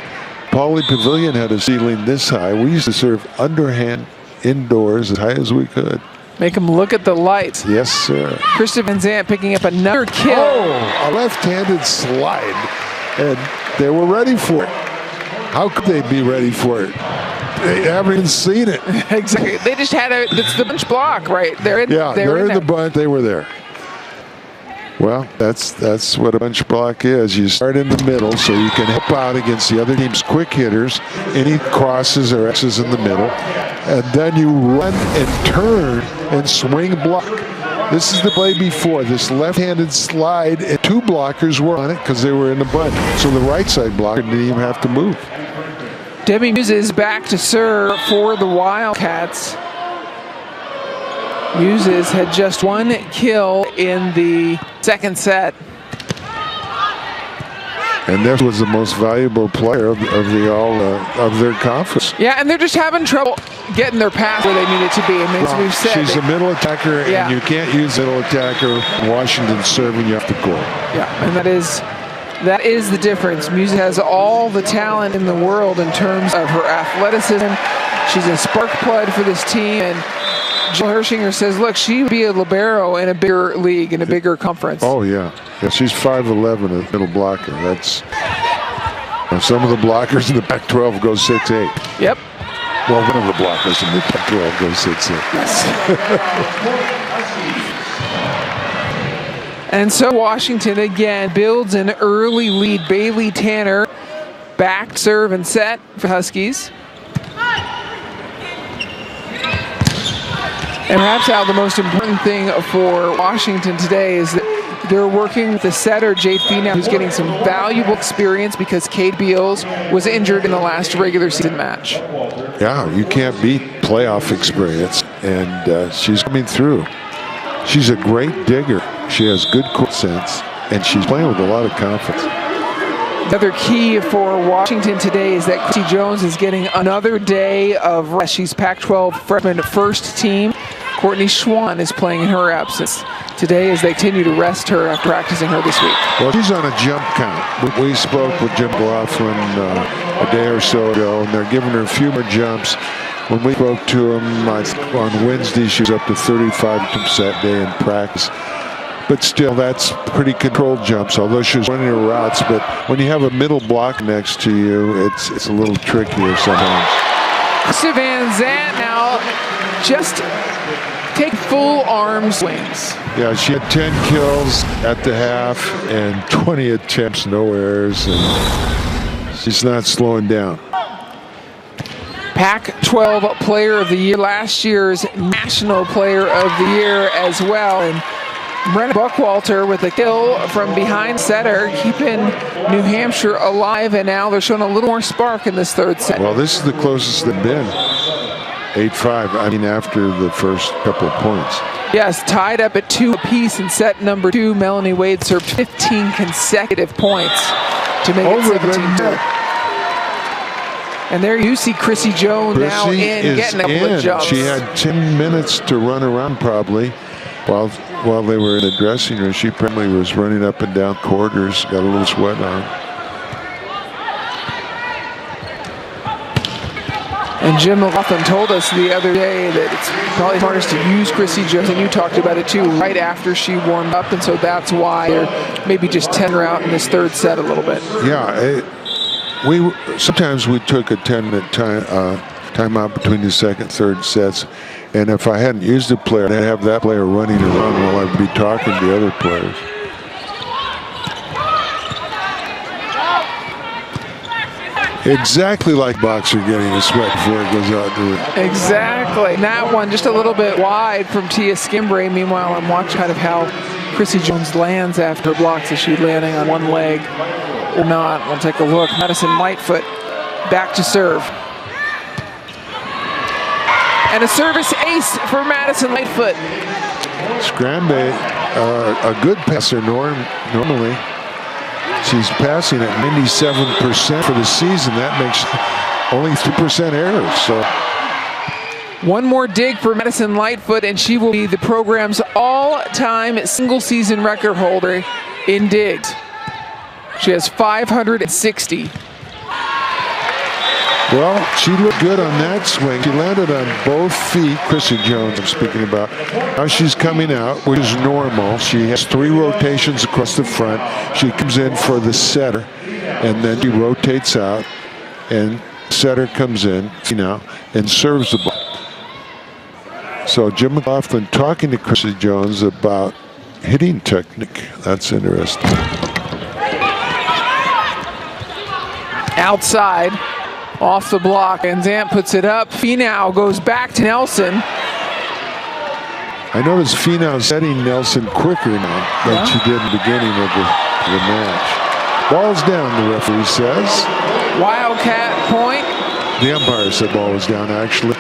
Pauley Pavilion had a ceiling this high. We used to serve underhand indoors as high as we could. Make them look at the lights. Yes, sir. Krista Van Zandt picking up another kill. Oh, a left-handed slide, and they were ready for it. How could they be ready for it? They haven't even seen it. Exactly. They just had it's the bunch block, right? They're in the bunch. They were there. Well, that's what a bunch block is. You start in the middle so you can help out against the other team's quick hitters, any crosses or X's in the middle, and then you run and turn and swing block. This is the play before. This left-handed slide, and two blockers were on it because they were in the bunch. So the right side blocker didn't even have to move. Debbie Muse is back to serve for the Wildcats. Muses had just one kill in the second set. And this was the most valuable player of their conference. Yeah, and they're just having trouble getting their pass where they need it to be. I mean, as we've said, she's a middle attacker, and you can't use middle attacker. Washington serving you off the court. Yeah, and that is the difference. Muse has all the talent in the world in terms of her athleticism. She's a spark plug for this team, and Jill Hershinger says, look, she would be a libero in a bigger league, in a bigger conference. Oh, yeah. Yeah, she's 5'11", a middle blocker. That's some of the blockers in the Pac-12 go 6'8". Yep. Well, one of the blockers in the Pac-12 goes 6'8". And so Washington again builds an early lead. Bailey Tanner back, serve, and set for Huskies. And perhaps, Al, the most important thing for Washington today is that they're working with the setter, Jade Finau, who's getting some valuable experience because Kate Beals was injured in the last regular season match. Yeah, you can't beat playoff experience, and she's coming through. She's a great digger. She has good court sense, and she's playing with a lot of confidence. Another key for Washington today is that Chrissy Jones is getting another day of rest. She's Pac-12 freshman first team. Courtney Schwann is playing in her absence today as they continue to rest her after practicing her this week. Well, she's on a jump count. We spoke with Jim Laughlin a day or so ago, and they're giving her a few more jumps. When we spoke to him on Wednesday, she was up to 35 jumps that day in practice. But still, that's pretty controlled jumps, although she was running her routes. But when you have a middle block next to you, it's a little trickier sometimes. Krista Van Zandt now just take full arm swings. Yeah, she had 10 kills at the half and 20 attempts, no errors, and she's not slowing down. Pac-12 Player of the Year, last year's National Player of the Year as well. And Brenna Buckwalter with a kill from behind setter, keeping New Hampshire alive, and now they're showing a little more spark in this third set. Well, this is the closest they've been. 8-5, I mean, after the first couple of points. Yes, tied up at 2 apiece in set number 2. Melanie Wade served 15 consecutive points to make it 17-2. And there you see Chrissy Jones now in, getting a couple of jumps. She had 10 minutes to run around probably while they were in the dressing room. She probably was running up and down corridors, got a little sweat on. And Jim Laughlin told us the other day that it's probably hardest to use Chrissy Jones, and you talked about it too, right after she warmed up, and so that's why they're maybe just 10 her out in this third set a little bit. Yeah, sometimes we took a 10-minute timeout between the second, third sets, and if I hadn't used a player, I'd have that player running around while I'd be talking to the other players. Exactly like boxer getting a sweat before it goes out to it. Exactly. And that one just a little bit wide from Tia Skimbre. Meanwhile, I'm watching kind of how Chrissy Jones lands after her blocks. Is she landing on one leg or not? We'll take a look. Madison Lightfoot back to serve. And a service ace for Madison Lightfoot. Skrambe, a good passer normally. She's passing at 97% for the season. That makes only 3% errors. So One more dig for Madison Lightfoot, and she will be the program's all-time single-season record holder in digs. She has 560. Well, she looked good on that swing. She landed on both feet. Chrissy Jones, I'm speaking about. Now she's coming out, which is normal. She has 3 rotations across the front. She comes in for the setter, and then she rotates out, and setter comes in, and serves the ball. So Jim McLaughlin talking to Chrissy Jones about hitting technique. That's interesting. Outside, off the block, and Zant puts it up. Finau goes back to Nelson. I noticed Finau setting Nelson quicker now than she did in the beginning of the match. Ball's down, the referee says. Wildcat point. The umpire said ball was down, actually.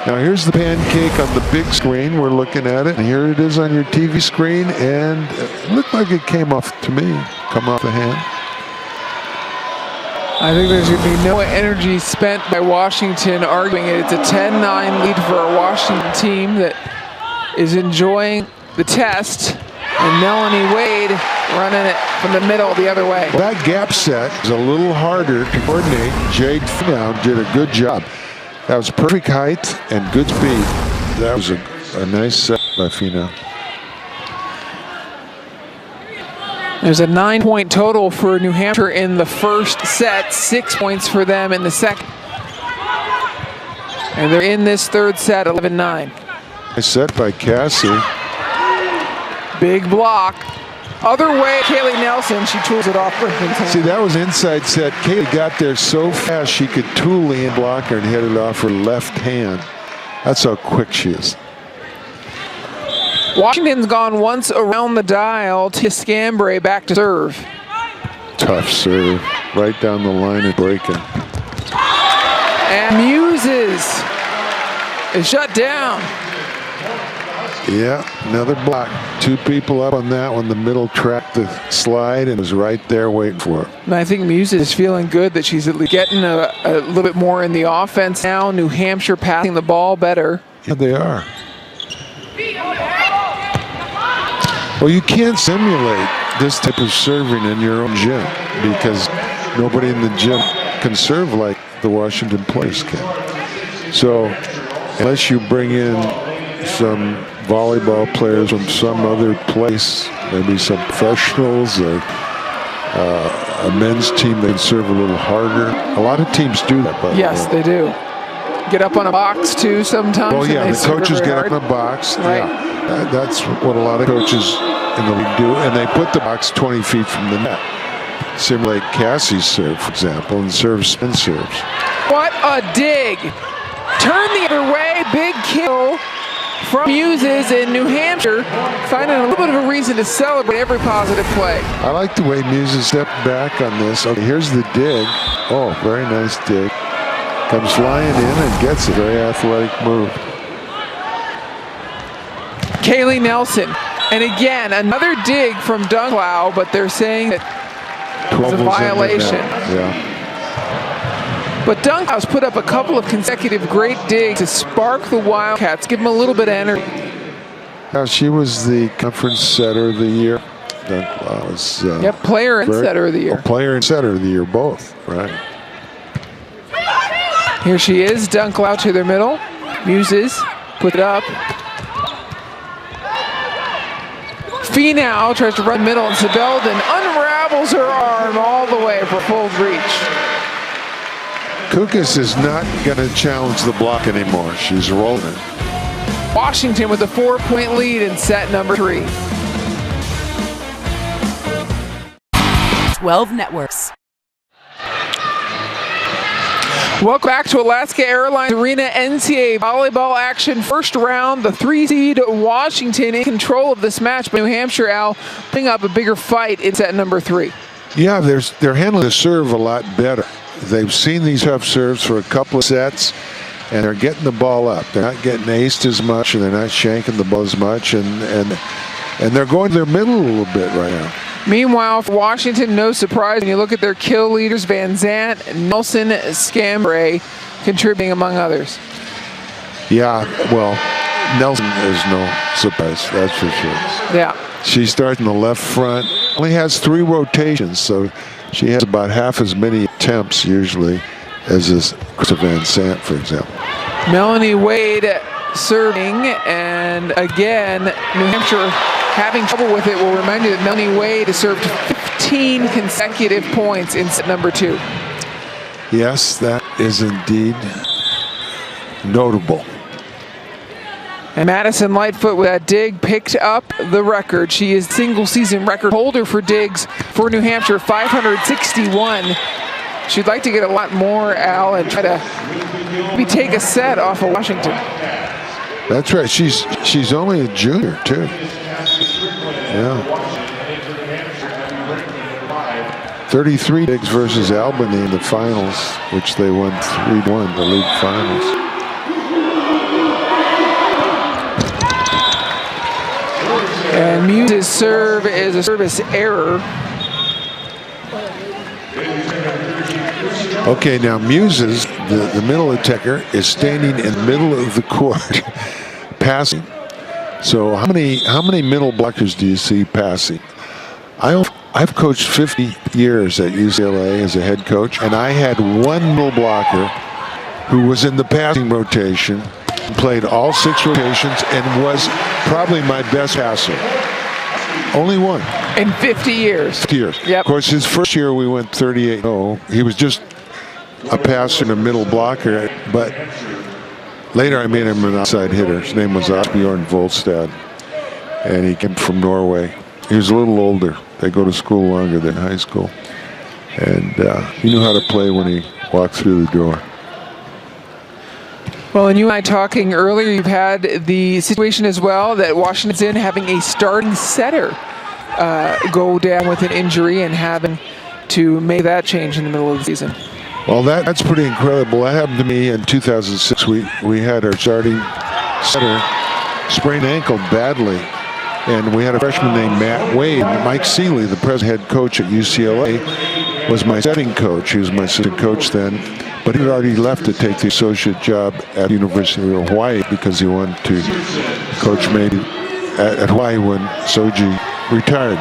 Now here's the pancake on the big screen. We're looking at it, and here it is on your TV screen, and it looked like it came off to me, come off the hand. I think there's going to be no energy spent by Washington arguing it. It's a 10-9 lead for a Washington team that is enjoying the test, and Melanie Wade running it from the middle the other way. Well, that gap set is a little harder to coordinate. Jade Finau did a good job. That was perfect height and good speed. That was a nice set by Finau. There's a 9-point total for New Hampshire in the first set, 6 points for them in the second. And they're in this third set, 11-9. Nice set by Cassie. Big block. Other way, Kaylee Nelson, she tools it off. See, that was inside set. Kaylee got there so fast she could tool the blocker and hit it off her left hand. That's how quick she is. Washington's gone once around the dial to Scambray back to serve. Tough serve. Right down the line and breaking. And Muses is shut down. Yeah, another block. 2 people up on that one. The middle tracked the slide and was right there waiting for it. And I think Muses is feeling good that she's at least getting a little bit more in the offense now. New Hampshire passing the ball better. Yeah, they are. Well, you can't simulate this type of serving in your own gym because nobody in the gym can serve like the Washington players can. So unless you bring in some volleyball players from some other place, maybe some professionals or a men's team that can serve a little harder. A lot of teams do that, by the way. Yes, they do. Get up on a box too sometimes. Oh yeah, the coaches get up on a box. Right. Yeah, that's what a lot of coaches in the league do, and they put the box 20 feet from the net. Simulate Cassie's serve, for example, and spin serves. What a dig! Turn the other way, big kill from Muses in New Hampshire, finding a little bit of a reason to celebrate every positive play. I like the way Muses stepped back on this. Okay, here's the dig. Oh, very nice dig. Comes flying in and gets a very athletic move. Kaylee Nelson. And again, another dig from Dunklau, but they're saying that it's a violation. Yeah. But Dunklau's put up a couple of consecutive great digs to spark the Wildcats, give them a little bit of energy. Now, she was the conference setter of the year. Dunklau was player and setter of the year. Player and setter of the year, both, right? Here she is, Dunklau to their middle. Muses, put it up. Finau tries to run middle, and Sebelden unravels her arm all the way for full reach. Kukas is not going to challenge the block anymore. She's rolling. Washington with a 4-point lead in set number 3. 12 Networks. Welcome back to Alaska Airlines Arena NCAA volleyball action. First round, the 3-seed Washington in control of this match, but New Hampshire, Al, putting up a bigger fight in set number 3. Yeah, they're handling the serve a lot better. They've seen these tough serves for a couple of sets, and they're getting the ball up. They're not getting aced as much, and they're not shanking the ball as much, and they're going to their middle a little bit right now. Meanwhile, for Washington, no surprise when you look at their kill leaders, Van Zant, Nelson, Scambray, contributing among others. Yeah, well, Nelson is no surprise, that's for sure. Yeah. She starts in the left front, only has 3 rotations, so she has about half as many attempts usually as this Krista Van Sant, for example. Melanie Wade serving, and again, New Hampshire having trouble with it. We'll remind you that Melanie Wade served 15 consecutive points in set number 2. Yes, that is indeed notable. And Madison Lightfoot with that dig picked up the record. She is single season record holder for digs for New Hampshire, 561. She'd like to get a lot more, Al, and try to maybe take a set off of Washington. That's right. She's only a junior too. Yeah. 33 digs versus Albany in the finals, which they won 3-1, the league finals. And Muse's serve is a service error. Okay, now Muses, the middle attacker, is standing in the middle of the court passing. So how many middle blockers do you see passing? I've coached 50 years at UCLA as a head coach, and I had one middle blocker who was in the passing rotation, played all 6 rotations, and was probably my best passer. Only one. In 50 years. 50 years. Yep. Of course, his first year we went 38-0. He was just a passer and a middle blocker, but later I made him an outside hitter. His name was Asbjørn Volstad, and he came from Norway. He was a little older. They go to school longer than high school. And he knew how to play when he walked through the door. Well, and you and I talking earlier, you've had the situation as well that Washington's in having a starting setter go down with an injury and having to make that change in the middle of the season. Well, that's pretty incredible. That happened to me in 2006. We had our starting setter sprain ankle badly, and we had a freshman named Matt Wade. Mike Seeley, the present head coach at UCLA, was my setting coach. He was my assistant coach then, but he had already left to take the associate job at the University of Hawaii because he wanted to coach maybe at Hawaii when Soji retired.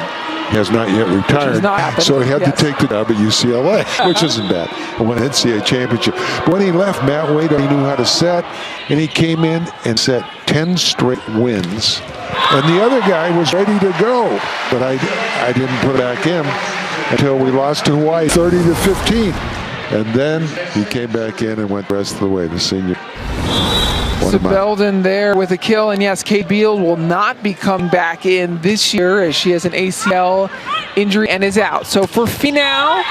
He has not yet retired, so he had to take the job at UCLA, which isn't bad. And won an NCAA championship. But when he left, Matt Wade, he knew how to set, and he came in and set 10 straight wins. And the other guy was ready to go, but I didn't put it back in until we lost to Hawaii 30-15. And then he came back in and went the rest of the way, the senior. So Belden there with a kill, and yes, Kate Beal will not be coming back in this year as she has an ACL injury and is out. So for now,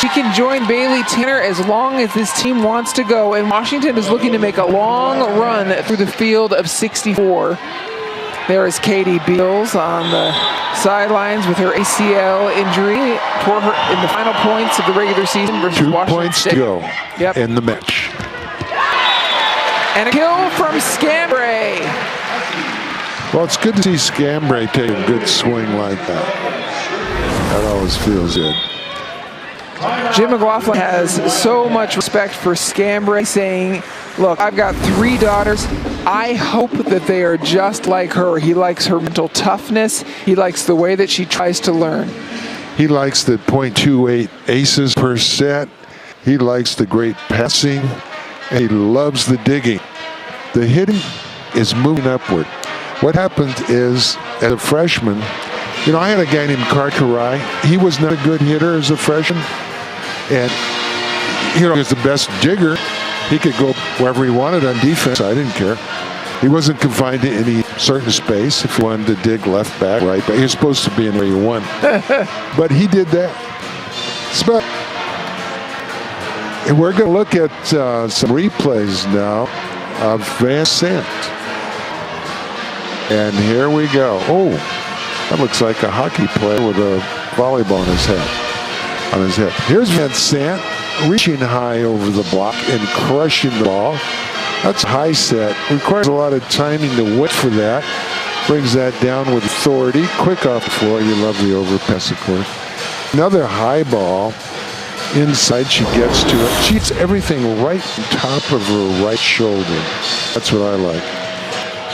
she can join Bailey Tanner as long as this team wants to go, and Washington is looking to make a long run through the field of 64. There is Katie Beals on the sidelines with her ACL injury. Toward her in the final points of the regular season versus 2 Washington points State. to go in the match. And a kill from Scambray. Well, it's good to see Scambray take a good swing like that. That always feels good. Jim McLaughlin has so much respect for Scambray, saying, look, I've got 3 daughters. I hope that they are just like her. He likes her mental toughness. He likes the way that she tries to learn. He likes the .28 aces per set. He likes the great passing. And he loves the digging. The hitting is moving upward. What happened is, as a freshman, you know, I had a guy named Carterai. He was not a good hitter as a freshman. And, you know, he was the best digger. He could go wherever he wanted on defense. I didn't care. He wasn't confined to any certain space. If he wanted to dig left back, right back, he was supposed to be in where you won. But he did that. But and we're going to look at some replays now of Van Sant. And here we go. Oh, that looks like a hockey player with a volleyball on his head. On his head. Here's Van Sant reaching high over the block and crushing the ball. That's a high set. Requires a lot of timing to wait for that. Brings that down with authority. Quick off the floor. You love the overpass, of course. Another high ball. inside, she gets to it. She gets everything right on top of her right shoulder. That's what I like.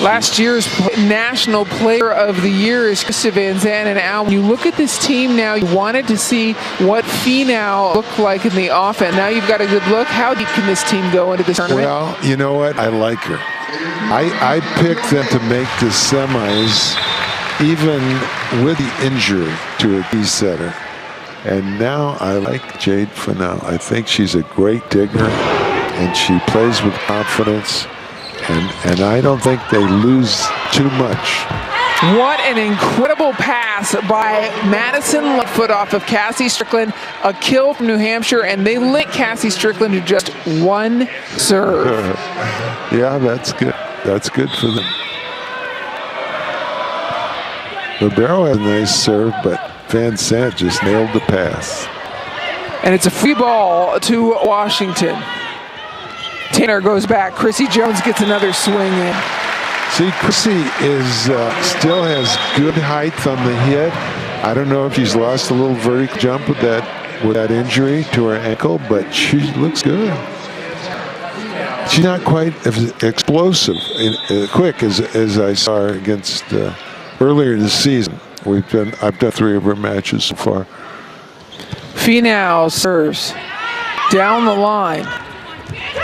Last year's National Player of the Year is Krista Van Zandt. And Al, when you look at this team now, you wanted to see what Finau looked like in the offense. Now you've got a good look. How deep can this team go into this tournament? Well, you know what? I like her. I picked them to make the semis, even with the injury to a key setter. And now I like Jade Finau. I think she's a great digger, and she plays with confidence. And I don't think they lose too much. What an incredible pass by Madison Lightfoot off of Cassie Strickland. A kill from New Hampshire, and they link Cassie Strickland to just one serve. Yeah, that's good. That's good for them. Ribeiro had a nice serve, but Van Zandt just nailed the pass. And it's a free ball to Washington. Tanner goes back. Chrissy Jones gets another swing in. See, Chrissy still has good height on the hit. I don't know if she's lost a little vertical jump with that injury to her ankle, but she looks good. She's not quite as explosive and quick as I saw her against earlier this season. I've done 3 of her matches so far. Finau serves down the line.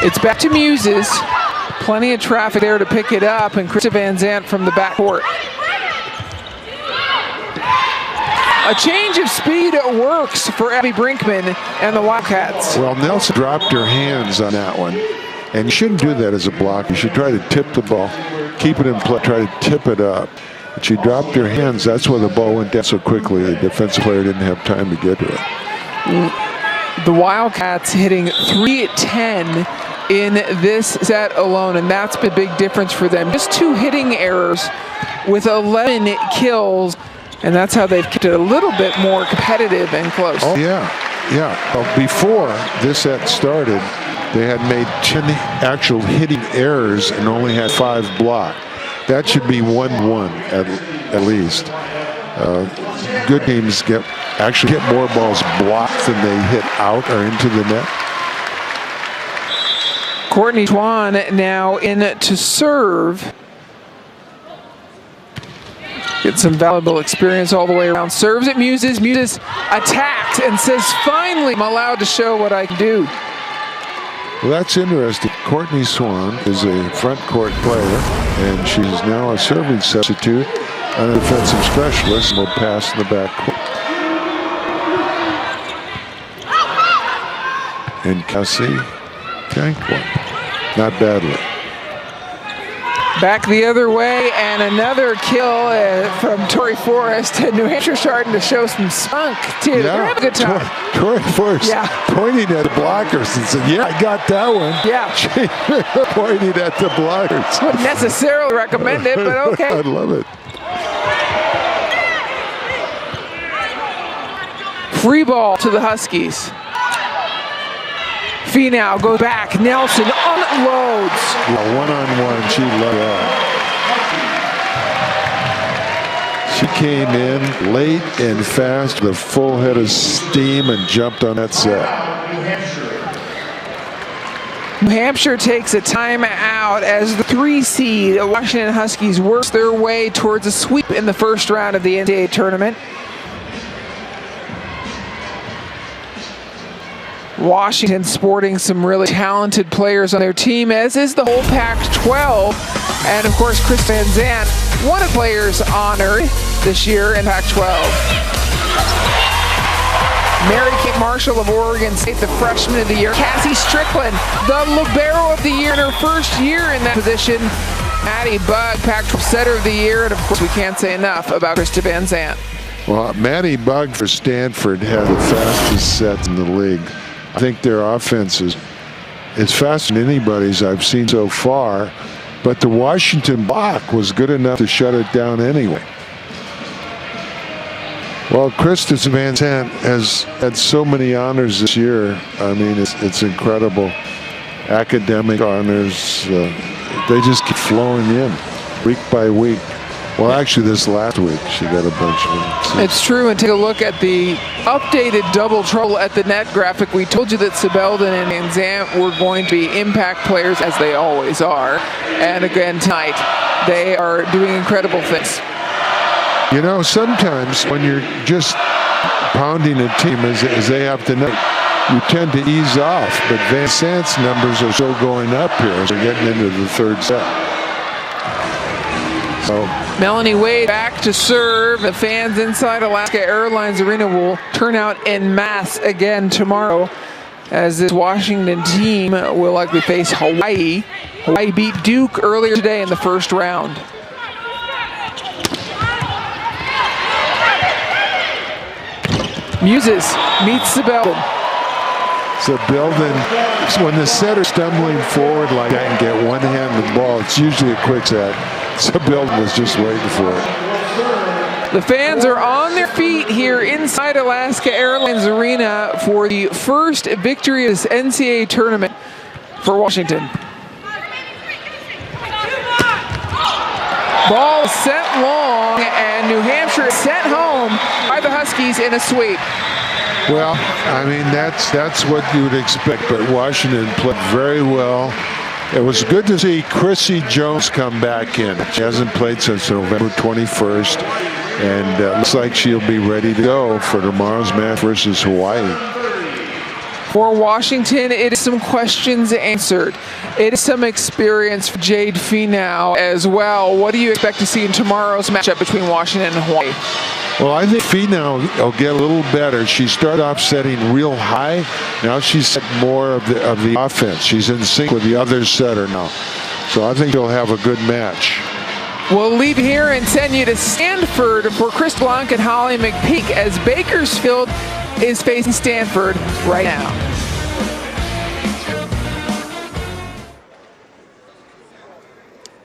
It's back to Muses. Plenty of traffic there to pick it up, and Krista Van Zandt from the backcourt. A change of speed works for Abby Brinkman and the Wildcats. Well, Nelson dropped her hands on that one, and you shouldn't do that as a block. You should try to tip the ball, keep it in play, try to tip it up. But she dropped her hands. That's why the ball went down so quickly. The defensive player didn't have time to get to it. The Wildcats hitting .310 in this set alone, and that's been a big difference for them. Just 2 hitting errors with 11 kills, and that's how they've kept it a little bit more competitive and close. Oh, yeah. Well, before this set started, they had made 10 actual hitting errors and only had 5 blocked. That should be 1-1 at least. Good teams actually get more balls blocked than they hit out or into the net. Courtney Twan now in to serve. Get some valuable experience all the way around. Serves at Muses. Muses attacks and says, finally, I'm allowed to show what I can do. Well, that's interesting. Courtney Swan is a front court player, and she's now a serving substitute and a defensive specialist, and will pass in the back court. And Cassie ganked one. Not badly. Back the other way, and another kill from Tori Forrest. New Hampshire starting to show some spunk, too. They're having a good time. Tori Forrest pointing at the blockers and said, yeah, I got that one. Yeah. She pointing at the blockers. Wouldn't necessarily recommend it, but okay. I love it. Free ball to the Huskies. Finau goes back. Nelson unloads. Yeah, one-on-one, she loved that. She came in late and fast with a full head of steam and jumped on that set. New Hampshire takes a timeout as the 3 seed Washington Huskies works their way towards a sweep in the first round of the NCAA tournament. Washington sporting some really talented players on their team, as is the whole Pac-12. And of course, Chris Van Zandt, one of the players honored this year in Pac-12. Mary Kate Marshall of Oregon State, the freshman of the year. Cassie Strickland, the libero of the year in her first year in that position. Maddie Bugg, Pac-12 setter of the year. And of course, we can't say enough about Krista Van Zandt. Well, Maddie Bugg for Stanford had the fastest sets in the league. I think their offense is faster than anybody's I've seen so far, but the Washington block was good enough to shut it down anyway. Well, Krista Van Zandt has had so many honors this year. I mean, it's incredible. Academic honors, they just keep flowing in week by week. Well, actually, this last week, she got a bunch of them. It's true, and take a look at the updated double trouble at the net graphic. We told you that Sebelden and Zant were going to be impact players, as they always are. And again, tonight, they are doing incredible things. You know, sometimes when you're just pounding a team, as they have tonight, you tend to ease off. But Van Sant's numbers are still going up here as we're getting into the third set. So Melanie Wade back to serve. The fans inside Alaska Airlines Arena will turn out en masse again tomorrow, as this Washington team will likely face Hawaii. Hawaii beat Duke earlier today in the first round. Muses meets Sebelden. Sebelden, when the setter's stumbling forward like that and get one hand on the ball, it's usually a quick set. Sebelden was just waiting for it. The fans are on their feet here inside Alaska Airlines Arena for the first victory of this NCAA tournament for Washington. Ball set long, and New Hampshire is sent home by the Huskies in a sweep. Well, I mean, that's what you would expect, but Washington played very well. It was good to see Chrissy Jones come back in. She hasn't played since November 21st, and looks like she'll be ready to go for tomorrow's match versus Hawaii. For Washington, it is some questions answered. It is some experience for Jade Finau as well. What do you expect to see in tomorrow's matchup between Washington and Hawaii? Well, I think Finau will get a little better. She started off setting real high. Now she's set more of the offense. She's in sync with the other setter now. So I think they'll have a good match. We'll leave here and send you to Stanford for Chris Blanc and Holly McPeak, as Bakersfield is facing Stanford right now.